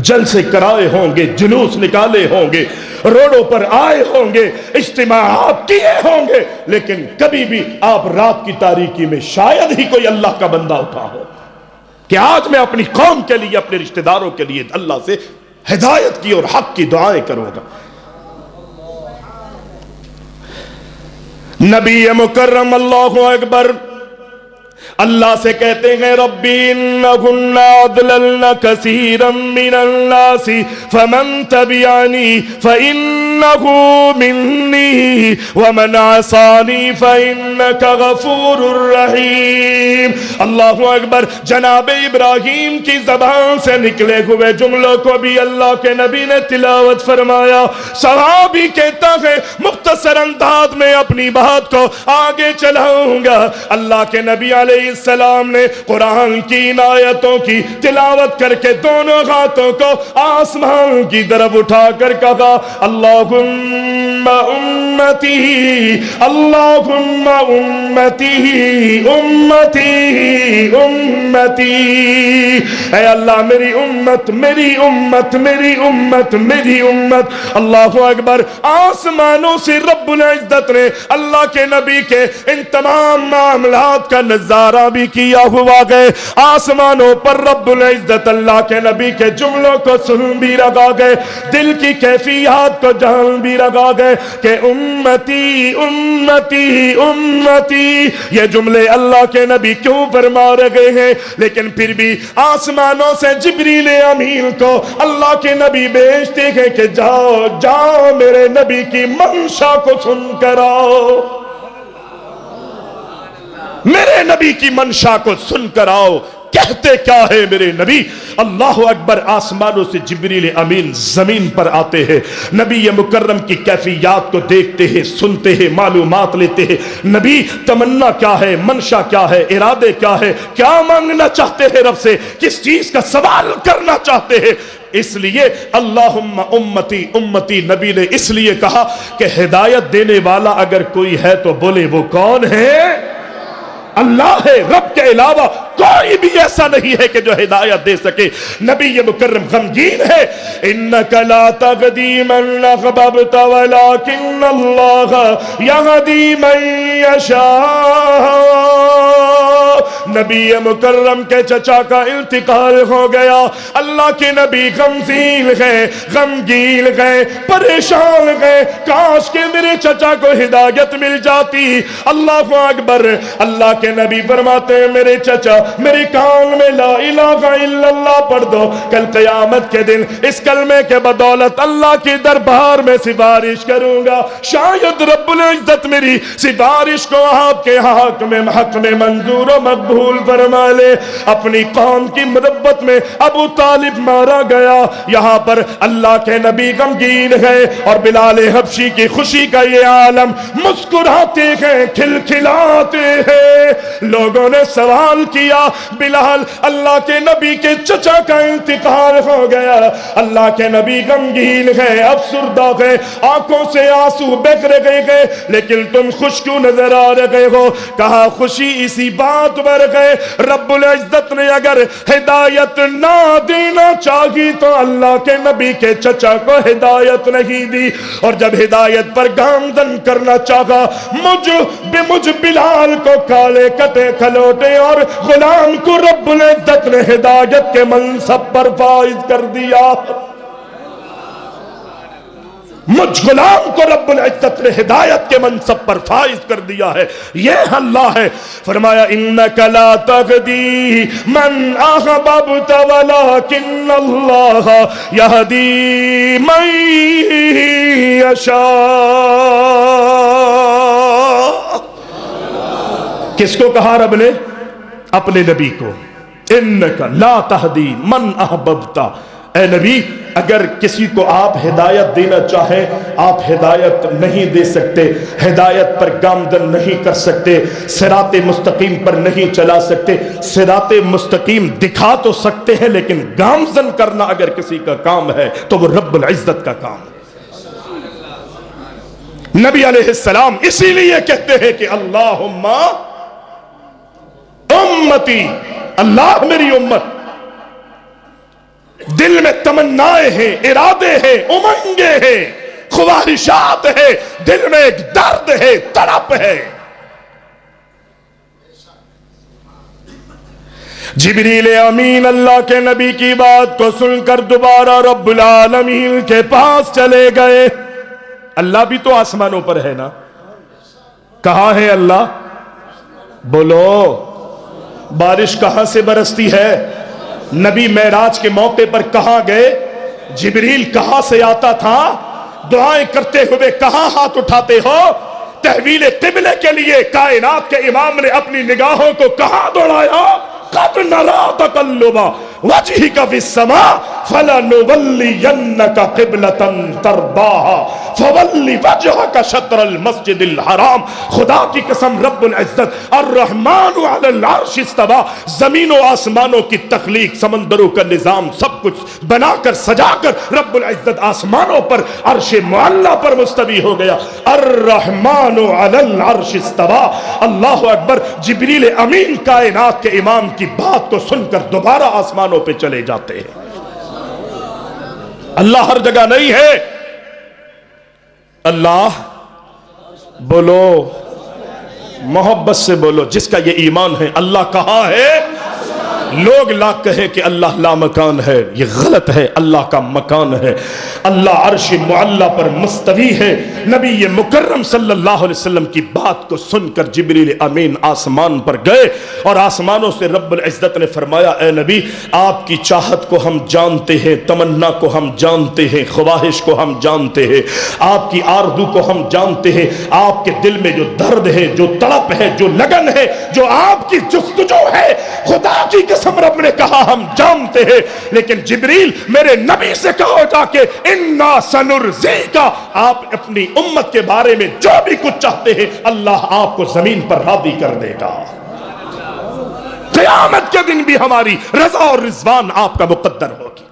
جلسے کرائے ہوں گے، جلوس نکالے ہوں گے، روڈوں پر آئے ہوں گے، اجتماعات کیے ہوں گے، لیکن کبھی بھی آپ رات کی تاریکی میں شاید ہی کوئی اللہ کا بندہ اٹھا ہو کہ آج میں اپنی قوم کے لیے، اپنے رشتہ داروں کے لیے اللہ سے ہدایت کی اور حق کی دعائیں کروں گا۔ نبی مکرم اللہ اکبر اللہ سے کہتے ہیں ربی انہن اضللن کثیرا من الناس فمن تبعنی فانہ منی ومن عصانی فانک غفور رحیم۔ اللہ اکبر۔ جناب ابراہیم کی زبان سے نکلے ہوئے جملوں کو بھی اللہ کے نبی نے تلاوت فرمایا۔ صحابی کہتا ہے مختصر انداز میں اپنی بات کو آگے چلاؤں گا۔ اللہ کے نبی علیہ السلام نے قرآن کی ان آیتوں کی تلاوت کر کے دونوں ہاتھوں کو آسمان کی طرف اٹھا کر کہا اللہم امتی اللہم امتی امتی امتی، اے اللہ میری امت میری امت میری امت میری امت۔ اللہ اکبر۔ آسمانوں سے رب العزت نے اللہ کے نبی کے ان تمام معاملات کا نظارہ بھی کیا ہوا گئے، آسمانوں پر رب العزت اللہ کے نبی کے جملوں کو سن بھی رکھا گئے، دل کی کیفیات کو جان بھی رکھا گئے کہ امتی امتی امتی یہ جملے اللہ کے نبی کیوں فرما رہے ہیں۔ لیکن پھر بھی آسمانوں سے جبریل امین کو اللہ کے نبی بھیجتے ہیں کہ جاؤ جاؤ میرے نبی کی منشا کو سن کر آؤ، میرے نبی کی منشا کو سن کر آؤ۔ کہتے کیا ہے میرے نبی؟ اللہ اکبر۔ آسمانوں سے جبریل امین زمین پر آتے ہیں، نبی مکرم کی کیفیات کو دیکھتے ہیں، سنتے ہیں، معلومات لیتے ہیں۔ نبی تمنا کیا ہے، منشا کیا ہے، ارادے کیا ہے، کیا مانگنا چاہتے ہیں رب سے، کس چیز کا سوال کرنا چاہتے ہیں۔ اس لیے اللہم امتی امتی نبی نے اس لیے کہا کہ ہدایت دینے والا اگر کوئی ہے تو بولے وہ کون ہے؟ اللہ ہے۔ رب کے علاوہ کوئی بھی ایسا نہیں ہے کہ جو ہدایت دے سکے۔ نبی مکرم غمگین ہے۔ انک لا تہدی من احببت ولکن اللہ یہدی من یشاء۔ نبی مکرم کے چچا کا انتقال ہو گیا، اللہ کے نبی غمگین گئے، غمگین گئے، پریشان گئے، کاش کہ میرے چچا کو ہدایت مل جاتی۔ اللہ اکبر۔ اللہ کے نبی فرماتے ہیں میرے چچا میرے کان میں لا الہ الا اللہ پڑھ دو، کل قیامت کے دن اس کلمے کے بدولت اللہ کے دربار میں سفارش کروں گا، شاید رب العزت میری سفارش کو آپ کے حق میں منظور و مقبول فرما لے۔ اپنی قوم کی محبت میں ابو طالب مارا گیا، یہاں پر اللہ کے نبی غمگین ہے اور بلال حبشی کی خوشی کا یہ عالم مسکراتے ہیں، کھلکھلاتے ہیں۔ لوگوں نے سوال کیا بلال اللہ کے نبی کے چچا کا انتقال ہو گیا، اللہ کے نبی غمگین ہے، افسردہ ہے، آنکھوں سے آنسو بہہ رہے ہیں، لیکن تم خوش کیوں نظر آ رہے ہو؟ کہا خوشی اسی بات پر ہے رب العزت نے اگر ہدایت نہ دینا چاہی تو اللہ کے نبی کے چچا کو ہدایت نہیں دی، اور جب ہدایت پر گامزن کرنا چاہا مجھ بلال کو کالے کٹے کھلوٹے اور غلام کو رب العزت نے ہدایت کے منصب پر فائز کر دیا۔ مجھ غلام کو رب العزت نے ہدایت کے منصب پر فائز کر دیا ہے، یہ اللہ ہے۔ فرمایا انک لا تہدی من احببت ولکن اللہ یہدی من یشاء۔ کس کو کہا رب نے؟ اپنے نبی کو، انک لا تہدی من احببت، اے نبی اگر کسی کو آپ ہدایت دینا چاہیں آپ ہدایت نہیں دے سکتے، ہدایت پر گامزن نہیں کر سکتے، صراط مستقیم پر نہیں چلا سکتے۔ صراط مستقیم دکھا تو سکتے ہیں لیکن گامزن کرنا اگر کسی کا کام ہے تو وہ رب العزت کا کام ہے۔ نبی علیہ السلام اسی لیے کہتے ہیں کہ اللہم امتی، اللہ میری امت۔ دل میں تمنائیں ہیں، ارادے ہیں، امنگیں ہیں، خواہشات ہیں، دل میں ایک درد ہے، تڑپ ہے۔ جبریل امین اللہ کے نبی کی بات کو سن کر دوبارہ رب العالمین کے پاس چلے گئے۔ اللہ بھی تو آسمانوں پر ہے نا، کہاں ہے اللہ؟ بولو، بارش کہاں سے برستی ہے؟ نبی معراج کے موقع پر کہاں گئے؟ جبریل کہاں سے آتا تھا؟ دعائیں کرتے ہوئے کہاں ہاتھ اٹھاتے ہو؟ تحویل قبلے کے لیے کائنات کے امام نے اپنی نگاہوں کو کہاں دوڑایا؟ قَدْ نَرَا تَقَلُّبَ وَجْهِكَ فِي السَّمَاءِ فَلَنُوَلِّيَنَّكَ قِبْلَةً تَرْضَاهَا فَوَلِّ وَجْهَكَ شَطْرَ الْمَسْجِدِ الْحَرَامِ۔ خدا کی قسم رب العزت الرحمن علی العرش استوى، زمین و آسمانوں کی تخلیق، سمندروں کا نظام، سب کچھ بنا کر سجا کر رب العزت آسمانوں پر عرش معلیٰ پر مستوی ہو گیا۔ الرحمن علی العرش استوى، اللہ اکبر۔ جبریل امین کائنات کے امام کی بات کو سن کر دوبارہ آسمانوں پہ چلے جاتے ہیں۔ اللہ ہر جگہ نہیں ہے، اللہ بولو، محبت سے بولو، جس کا یہ ایمان ہے اللہ کہاں ہے؟ لوگ لاکھ کہیں کہ اللہ لا مکان ہے، یہ غلط ہے، اللہ کا مکان ہے۔ اللہ عرش معلیٰ پر مستوی ہے۔ نبی مکرم صلی اللہ علیہ وسلم کی بات کو سن کر جبریل امین آسمان پر گئے اور آسمانوں سے رب العزت نے فرمایا اے نبی آپ کی چاہت کو ہم جانتے ہیں، تمنا کو ہم جانتے ہیں، خواہش کو ہم جانتے ہیں، آپ کی آرزو کو ہم جانتے ہیں، آپ کے دل میں جو درد ہے، جو تڑپ ہے، جو لگن ہے، جو آپ کی جستجو ہے، خدا کی قسم رب نے کہا ہم جانتے ہیں۔ لیکن جبریل میرے نبی سے کہو جا کے انا سنرزیکا، آپ اپنی امت کے بارے میں جو بھی کچھ چاہتے ہیں اللہ آپ کو زمین پر راضی کر دے گا۔ قیامت کے دن بھی ہماری رضا اور رضوان آپ کا مقدر ہوگی۔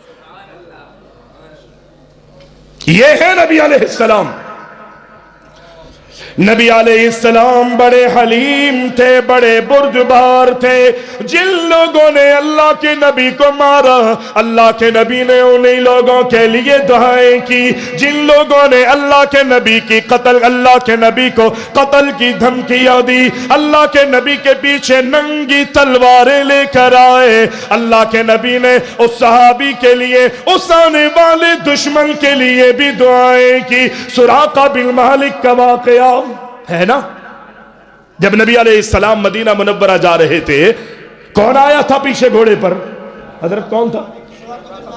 یہ ہے نبی علیہ السلام۔ نبی علیہ السلام بڑے حلیم تھے، بڑے بردبار تھے۔ جن لوگوں نے اللہ کے نبی کو مارا اللہ کے نبی نے انہی لوگوں کے لیے دعائیں کی۔ جن لوگوں نے اللہ کے نبی کی اللہ کے نبی کو قتل کی دھمکیاں دی، اللہ کے نبی کے پیچھے ننگی تلواریں لے کر آئے، اللہ کے نبی نے اس صحابی کے لیے، اس آنے والے دشمن کے لیے بھی دعائیں کی۔ سراقہ بن مالک کا واقعہ ہے نا، جب نبی علیہ السلام مدینہ منورہ جا رہے تھے کون آیا تھا پیچھے گھوڑے پر؟ حضرت کون تھا؟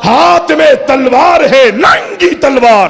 ہاتھ میں تلوار ہے، ننگی تلوار۔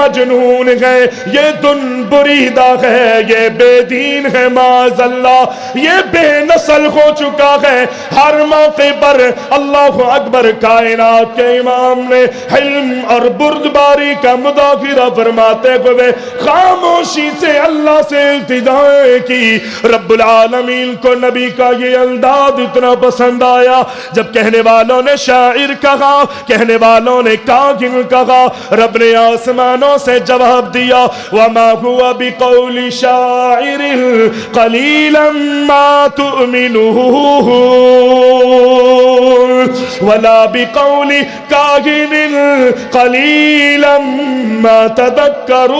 مجنون ہے، یہ دن بریدہ ہے، یہ بے دین ہے معاذ اللہ، یہ بے نسل ہو چکا ہے۔ ہر موقع پر اللہ اکبر کائنات کے امام نے علم اور بردباری کا مذاکرہ فرماتے ہوئے خاموشی سے اللہ سے التجا کی۔ رب العالمین کو نبی کا یہ انداز اتنا پسند آیا، جب کہنے والوں نے شاعر کہا، کہنے والوں نے کاہن کہا، رب نے آسمانوں سے جواب دیا، وَمَا هُوَ بِقَوْلِ شَاعِرٍ قَلِيلًا مَا تُؤْمِنُونَ وَلَا بِقَوْلِ كَاهِنٍ قَلِيلًا مَا تَذَكَّرُونَ۔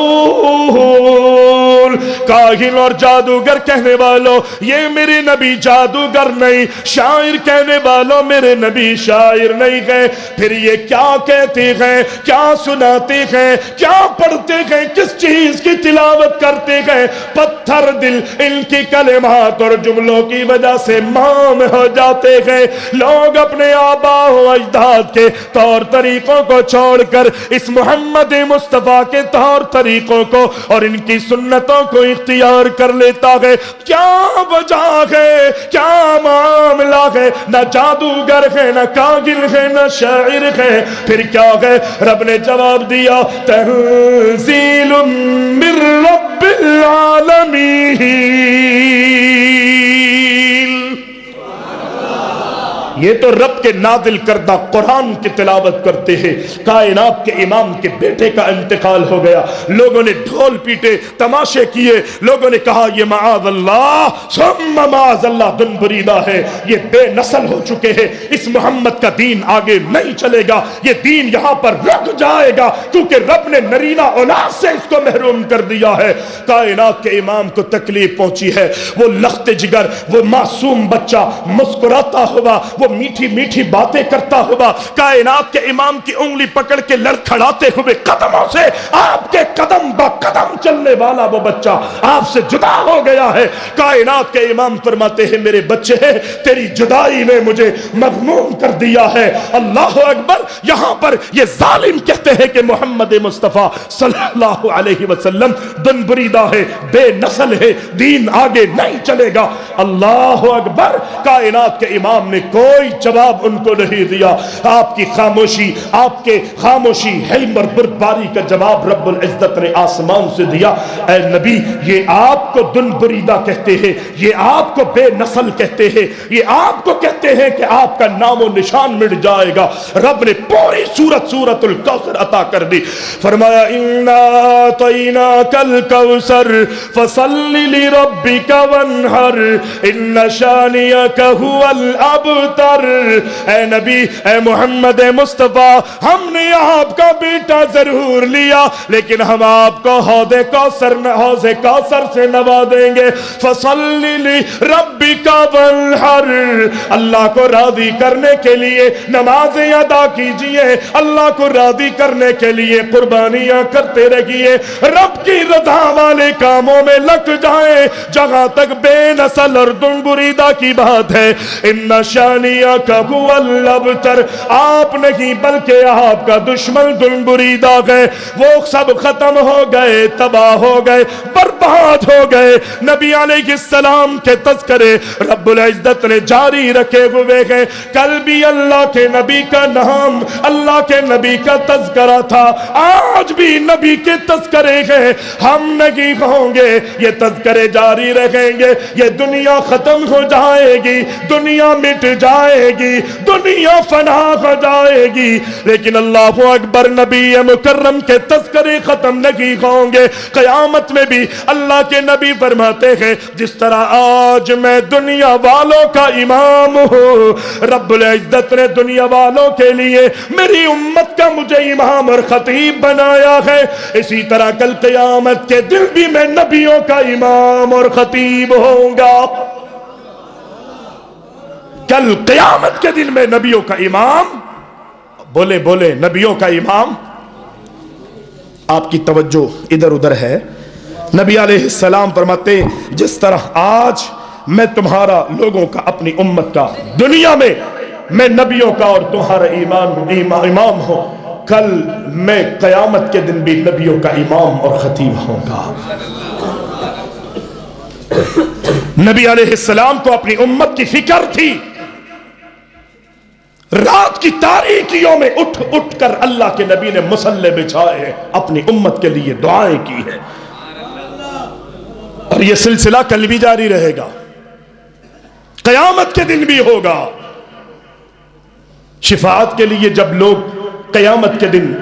کاہن اور جادوگر کہنے والوں یہ میرے نبی جادوگر نہیں، شاعر کہنے والوں میرے نبی شاعر نہیں ہیں، پھر یہ کیا کہتے ہیں، کیا سناتے ہیں، کیا پڑھتے ہیں، کس چیز کی تلاوت کرتے ہیں؟ پتھر دل ان کی کلمات اور جملوں کی وجہ سے مام ہو جاتے ہیں۔ لوگ اپنے آباء و اجداد کے طور طریقوں کو چھوڑ کر اس محمد مصطفیٰ کے طور طریقوں کو اور ان کی سنتوں کو اختیار کر لیتا ہے۔ کیا وجہ ہے، کیا معاملہ ہے؟ نہ جادوگر ہے، نہ کاہن ہے، نہ شاعر ہے، پھر کیا ہے؟ رب نے جواب دیا، تنزیل من رب العالمین۔ یہ تو رب کے نازل کردہ قرآن کی تلاوت کرتے ہیں۔ کائنات کے امام کے بیٹے کا انتقال ہو گیا، لوگوں نے ڈھول پیٹے، تماشے کیے، لوگوں نے کہا یہ معاذ اللہ ثم معاذ اللہ دن بریدہ ہے، یہ بے نسل ہو چکے ہیں، اس محمد کا دین آگے نہیں چلے گا، یہ دین یہاں پر رک جائے گا، کیونکہ رب نے نرینہ اولاد سے اس کو محروم کر دیا ہے۔ کائنات کے امام کو تکلیف پہنچی ہے، وہ لخت جگر، وہ معصوم بچہ مسکراتا ہوا، وہ میٹھی میٹھی باتیں کرتا ہوا، کائنات کے امام کی انگلی پکڑ کے لڑکھڑاتے ہوئے قدموں سے آپ کے قدم با قدم چلنے والا وہ بچہ آپ سے جدا ہو گیا ہے۔ کائنات کے امام فرماتے ہیں میرے بچے تیری جدائی نے مجھے مغموم کر دیا ہے۔ اللہ اکبر۔ یہاں پر یہ ظالم کہتے ہیں کہ محمد مصطفیٰ صلی اللہ علیہ وسلم دن بریدہ ہے، بے نسل ہے، دین آگے نہیں چلے گا۔ اللہ اکبر۔ کائنات کے امام نے کوئی جواب ان کو نہیں دیا۔ آپ کی خاموشی، آپ کے خاموشی علم اور بردباری کا جواب رب العزت نے آسمان سے دیا۔ اے نبی، یہ آپ کو دن بریدہ کہتے ہیں، یہ آپ کو بے نسل کہتے ہیں، یہ آپ کو کہتے ہیں کہ آپ کا نام و نشان مٹ جائے گا۔ رب نے پوری سورۃ الکوثر عطا کر دی، فرمایا انا اعطیناک الکوثر فصل لربک وانحر ان شانئک هو الابتر۔ اے نبی، اے محمد مصطفیٰ، ہم نے آپ کا بیٹا ضرور لیا لیکن ہم آپ کو حوض کوثر سے نوازیں گے۔ فصل لربک وانحر، اللہ کو راضی کرنے کے لیے نمازیں ادا کیجئے، اللہ کو راضی کرنے کے لیے قربانیاں کرتے رہیے، رب کی رضا والے کاموں میں لگ جائیں۔ جہاں تک بے نسل اور دن بریدہ کی بات ہے، ان شانئک هو الابتر، آپ نہیں بلکہ آپ کا دشمن دن بریدہ ہے، وہ سب ختم ہو گئے، تباہ ہو گئے، برباد ہو گئے۔ نبی علیہ السلام کے تذکرے رب العزت نے جاری رکھے ہوئے ہیں۔ کل بھی اللہ کے نبی کا نام، اللہ کے نبی کا تذکرہ تھا، آج بھی نبی کے تذکرے ہیں، ہم نہیں ہوں گے، یہ تذکرے جاری رکھیں گے۔ یہ دنیا ختم ہو جائے گی، دنیا مٹ جائے گی، دنیا فنا ہو جائے گی، لیکن اللہ اکبر، نبی مکرم کے تذکرے ختم نہیں ہوں گے۔ قیامت میں بھی اللہ کے نبی فرماتے ہیں جس طرح آج میں دنیا والوں کا امام ہوں، رب العزت نے دنیا والوں کے لیے میری امت کا مجھے امام اور خطیب بنایا ہے، اسی طرح کل قیامت کے دن بھی میں نبیوں کا امام اور خطیب ہوں گا۔ کل قیامت کے دن میں نبیوں کا امام، بولے بولے نبیوں کا امام۔ آپ کی توجہ ادھر ادھر ہے۔ نبی علیہ السلام فرماتے جس طرح آج میں تمہارا لوگوں کا، اپنی امت کا، دنیا میں میں نبیوں کا اور تمہارا امام ہوں، کل میں قیامت کے دن بھی نبیوں کا امام اور خطیب ہوں گا۔ نبی علیہ السلام کو اپنی امت کی فکر تھی، رات کی تاریکیوں میں اٹھ اٹھ کر اللہ کے نبی نے مصلے بچھائے ہیں، اپنی امت کے لیے دعائیں کی ہیں، اور یہ سلسلہ کل بھی جاری رہے گا، قیامت کے دن بھی ہوگا۔ شفاعت کے لیے جب لوگ قیامت کے دن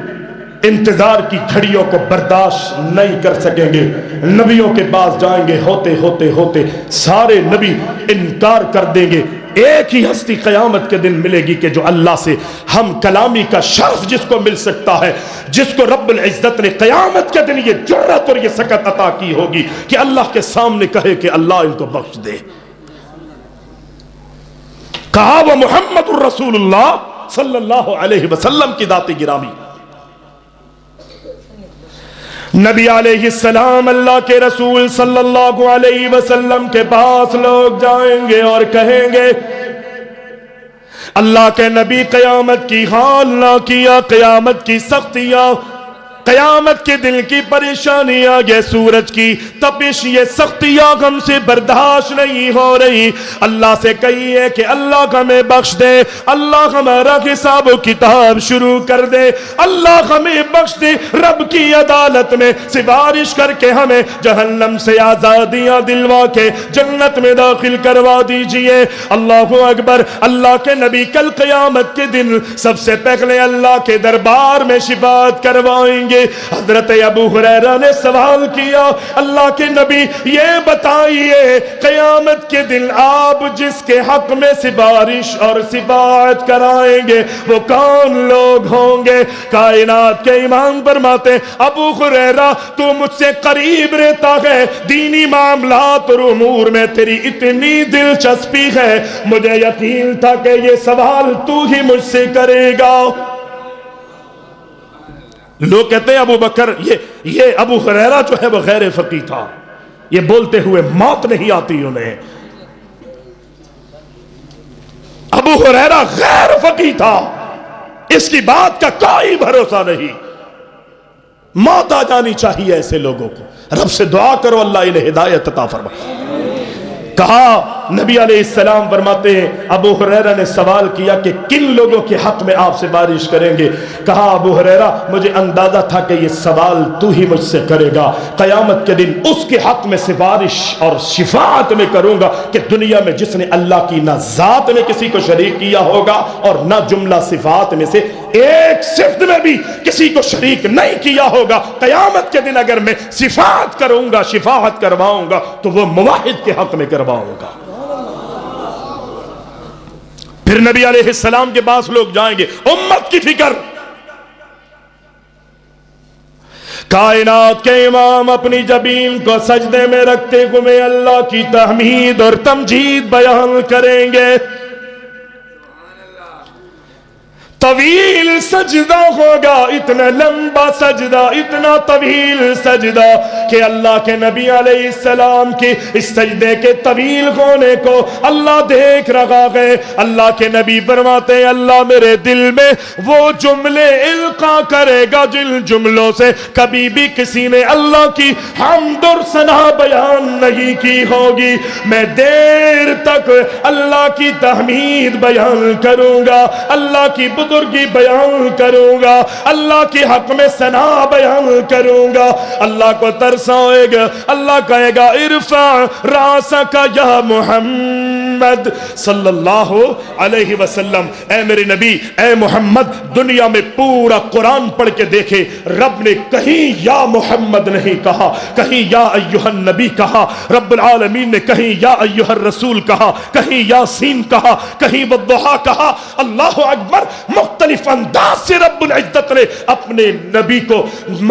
انتظار کی گھڑیوں کو برداشت نہیں کر سکیں گے، نبیوں کے پاس جائیں گے، ہوتے ہوتے ہوتے سارے نبی انکار کر دیں گے، ایک ہی ہستی قیامت کے دن ملے گی کہ جو اللہ سے ہم کلامی کا شرف جس کو مل سکتا ہے، جس کو رب العزت نے قیامت کے دن یہ جرأت اور یہ سکت عطا کی ہوگی کہ اللہ کے سامنے کہے کہ اللہ ان کو بخش دے۔ کہا وہ محمد الرسول اللہ صلی اللہ علیہ وسلم کی ذات گرامی، نبی علیہ السلام اللہ کے رسول صلی اللہ علیہ وسلم کے پاس لوگ جائیں گے اور کہیں گے اللہ کے نبی قیامت کی حال نہ کیا، قیامت کی سختیاں، قیامت کے دل کی پریشانیاں، یہ سورج کی تپش، یہ سختیاں ہم سے برداشت نہیں ہو رہی، اللہ سے کہیے کہ اللہ ہمیں بخش دے، اللہ ہمارا حساب و کتاب شروع کر دے، اللہ ہمیں بخش دے، رب کی عدالت میں سفارش کر کے ہمیں جہنم سے آزادیاں دلوا کے جنت میں داخل کروا دیجئے۔ اللہ اکبر۔ اللہ کے نبی کل قیامت کے دن سب سے پہلے اللہ کے دربار میں شفاعت کروائیں گے۔ حضرت ابو ہریرہ نے سوال کیا، اللہ کے نبی یہ بتائیے قیامت کے دن آپ جس کے حق میں سفارش اور شفاعت کرائیں گے وہ کون لوگ ہوں گے؟ کائنات کے امام فرماتے ابو ہریرہ تو مجھ سے قریب رہتا ہے، دینی معاملات اور امور میں تیری اتنی دلچسپی ہے، مجھے یقین تھا کہ یہ سوال تو ہی مجھ سے کرے گا۔ لوگ کہتے ہیں ابو بکر یہ ابو ہریرہ جو ہے وہ غیر فقیہ تھا، یہ بولتے ہوئے موت نہیں آتی انہیں۔ ابو ہریرہ غیر فقیہ تھا، اس کی بات کا کوئی بھروسہ نہیں، موت آ جانی چاہیے ایسے لوگوں کو۔ رب سے دعا کرو اللہ انہیں ہدایت عطا فرمائے۔ کہا نبی علیہ السلام فرماتے ہیں ابو ہریرہ نے سوال کیا کہ کن لوگوں کے حق میں آپ سفارش کریں گے؟ کہا ابو ہریرہ مجھے اندازہ تھا کہ یہ سوال تو ہی مجھ سے کرے گا، قیامت کے دن اس کے حق میں سفارش اور شفاعت میں کروں گا کہ دنیا میں جس نے اللہ کی نہ ذات میں کسی کو شریک کیا ہوگا اور نہ جملہ صفات میں سے ایک صفت میں بھی کسی کو شریک نہیں کیا ہوگا، قیامت کے دن اگر میں شفاعت کروں گا، شفاعت کرواؤں گا تو وہ موحد کے حق میں کرواؤں گا۔ پھر نبی علیہ السلام کے پاس لوگ جائیں گے، امت کی فکر۔ کائنات کے امام اپنی جبین کو سجدے میں رکھتے ہوئے اللہ کی تحمید اور تمجید بیان کریں گے۔ طویل سجدہ ہوگا، اتنا لمبا سجدہ، اتنا طویل سجدہ کہ اللہ کے نبی علیہ السلام کی اس سجدے کے طویل ہونے کو اللہ دیکھ رہا ہے۔ اللہ کے نبی فرماتے ہیں اللہ میرے دل میں وہ جملے القا کرے گا جن جملوں سے کبھی بھی کسی نے اللہ کی حمد اور ثنا بیان نہیں کی ہوگی۔ میں دیر تک اللہ کی تحمید بیان کروں گا، اللہ کی بزرگی بیان کروں گا، اللہ کے حق میں ثنا بیان کروں گا۔ اللہ کو ترس آئے گا، اللہ کہے گا ارفع راسک یا محمد صلی اللہ علیہ وسلم، اے میرے نبی، اے محمد، دنیا میں پورا قرآن پڑھ کے دیکھے، رب نے کہیں یا محمد نہیں کہا، کہیں یا ایہا النبی کہا، رب العالمین نے کہیں یا ایہا الرسول کہا، کہیں یاسین کہا، کہیں والضحیٰ کہا۔ اللہ اکبر، مختلف انداز سے رب العزت نے اپنے نبی کو،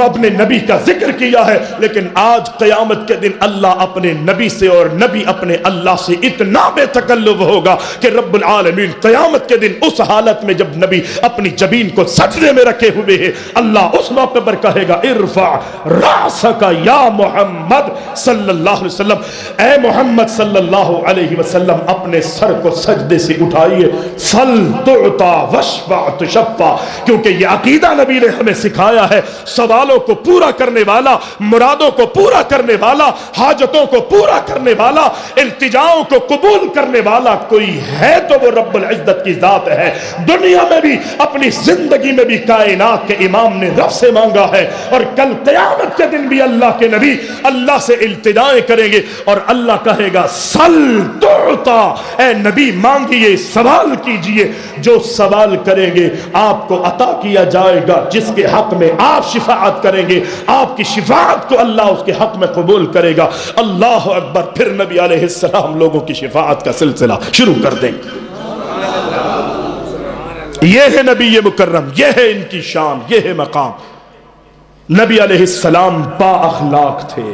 اپنے نبی کا ذکر کیا ہے، لیکن آج قیامت کے دن اللہ اپنے نبی سے اور نبی اپنے اللہ سے اتنا بے تکلف ہوگا کہ رب العالمین قیامت کے دن اس حالت میں جب نبی اپنی جبین کو سجدے میں رکھے ہوئے ہیں، اللہ اس موقع پر کہے گا ارفع راسک یا محمد صلی اللہ علیہ وسلم، اے محمد صلی اللہ علیہ وسلم اپنے سر کو سجدے سے اٹھائیے، فل تعطا واشفع تشفع، کیونکہ یہ عقیدہ نبی نے ہمیں سکھایا ہے، سوالوں کو پورا کرنے والا، مرادوں کو پورا کرنے والا، حاجتوں کو پورا کرنے والا، التجاؤں کو قبول کرنے والا کوئی ہے تو وہ رب العزت کی ذات ہے۔ دنیا میں بھی، اپنی زندگی میں بھی کائنات کے امام نے رب سے مانگا ہے، اور کل قیامت کے دن بھی اللہ کے نبی اللہ سے التجائیں کریں گے اور اللہ کہے گا سل تعطا، اے نبی مانگیے، سوال کیجئے، جو سوال کریں گے آپ کو عطا کیا جائے گا، جس کے حق میں آپ شفاعت کریں گے آپ کی شفاعت کو اللہ اس کے حق میں قبول کرے گا۔ اللہ اکبر۔ پھر نبی علیہ السلام لوگوں کی شفاعت کا سلسلہ شروع کر دیں گے۔ یہ ہے نبی مکرم، یہ ہے ان کی شان، یہ ہے مقام۔ نبی علیہ السلام با اخلاق تھے،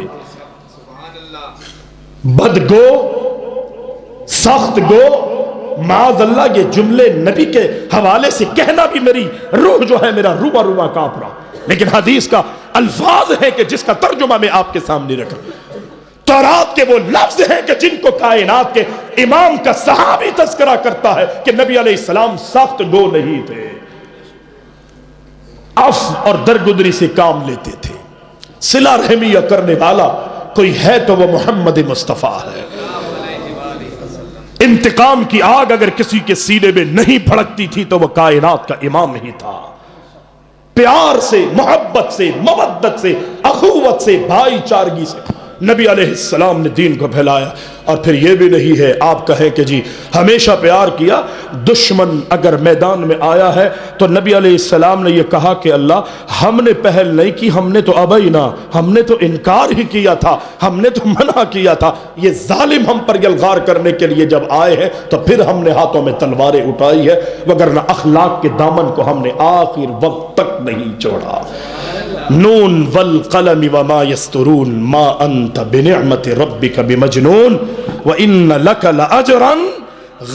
بدگو، سخت گو، معاذ اللہ یہ جملے نبی کے حوالے سے کہنا بھی میری روح جو ہے میرا روبا روبا کانپ رہا، لیکن حدیث کا الفاظ ہے کہ جس کا ترجمہ میں آپ کے سامنے رکھا۔ تورات کے وہ لفظ ہیں کہ جن کو کائنات کے امام کا صحابی تذکرہ کرتا ہے کہ نبی علیہ السلام سخت گو نہیں تھے، عفو اور درگزری سے کام لیتے تھے، صلہ رحمیہ کرنے والا کوئی ہے تو وہ محمد مصطفیٰ ہے۔ انتقام کی آگ اگر کسی کے سینے میں نہیں بھڑکتی تھی تو وہ کائنات کا امام ہی تھا۔ پیار سے، محبت سے، مودت سے، اخوت سے، بھائی چارگی سے نبی علیہ السلام نے دین کو پھیلایا۔ اور پھر یہ بھی نہیں ہے آپ کہیں کہ جی ہمیشہ پیار کیا، دشمن اگر میدان میں آیا ہے تو نبی علیہ السلام نے یہ کہا کہ اللہ ہم نے پہل نہیں کی، ہم نے تو ابینا، ہم نے تو انکار ہی کیا تھا، ہم نے تو منع کیا تھا، یہ ظالم ہم پر یلغار کرنے کے لیے جب آئے ہیں تو پھر ہم نے ہاتھوں میں تلواریں اٹھائی ہے، وگرنہ اخلاق کے دامن کو ہم نے آخر وقت تک نہیں چھوڑا۔ نون والقلم وما يسطرون ما انت بنعمت ربك بمجنون وان لك لاجرا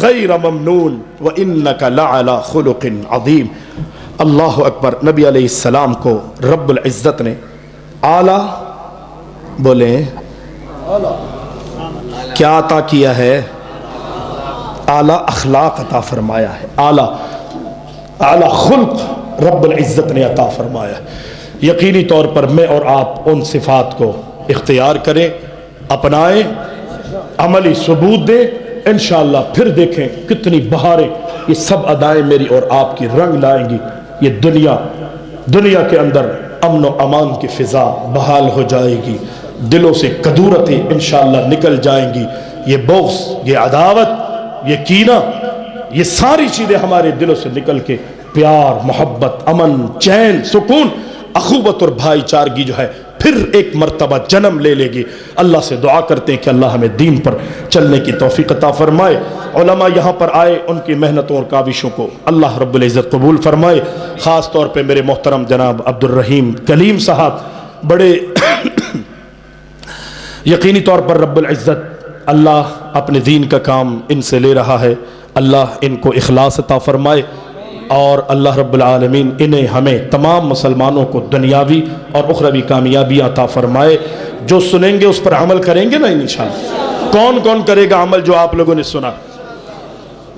غیر ممنون وانك لعلى خلق عظیم۔ اللہ اکبر۔ نبی علیہ السلام کو رب العزت نے اعلیٰ، بولیں کیا عطا کیا ہے؟ اعلیٰ اخلاق عطا فرمایا ہے، اعلیٰ خلق رب العزت نے عطا فرمایا۔ یقینی طور پر میں اور آپ ان صفات کو اختیار کریں، اپنائیں، عملی ثبوت دیں، انشاءاللہ پھر دیکھیں کتنی بہاریں یہ سب ادائیں میری اور آپ کی رنگ لائیں گی۔ یہ دنیا کے اندر امن و امان کی فضا بحال ہو جائے گی، دلوں سے کدورتیں انشاءاللہ نکل جائیں گی، یہ بغض، یہ عداوت، یہ کینہ، یہ ساری چیزیں ہمارے دلوں سے نکل کے پیار، محبت، امن، چین، سکون، اخوت اور بھائی چارگی جو ہے پھر ایک مرتبہ جنم لے لے گی۔ اللہ سے دعا کرتے ہیں کہ اللہ ہمیں دین پر چلنے کی توفیق عطا فرمائے۔ علماء یہاں پر آئے، ان کی محنتوں اور کاوشوں کو اللہ رب العزت قبول فرمائے۔ خاص طور پہ میرے محترم جناب عبد الرحیم کلیم صاحب، بڑے یقینی طور پر رب العزت اللہ اپنے دین کا کام ان سے لے رہا ہے، اللہ ان کو اخلاص عطا فرمائے، اور اللہ رب العالمین انہیں ہمیں تمام مسلمانوں کو دنیاوی اور اخروی کامیابی عطا فرمائے۔ جو سنیں گے اس پر عمل کریں گے نا انشاءاللہ۔ کون کون کرے گا عمل جو آپ لوگوں نے سنا؟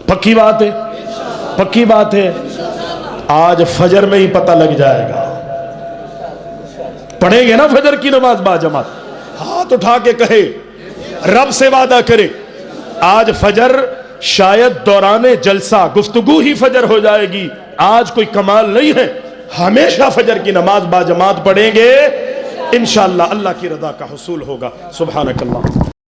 پکی بات ہے، پکی بات ہے۔ آج فجر میں ہی پتہ لگ جائے گا، پڑھیں گے نا فجر کی نماز با جماعت، ہاتھ اٹھا کے کہے، رب سے وعدہ کرے آج فجر شاید دوران جلسہ گفتگو ہی فجر ہو جائے گی، آج کوئی کمال نہیں ہے، ہمیشہ فجر کی نماز با جماعت پڑھیں گے، انشاءاللہ اللہ کی رضا کا حصول ہوگا۔ سبحانک اللہ۔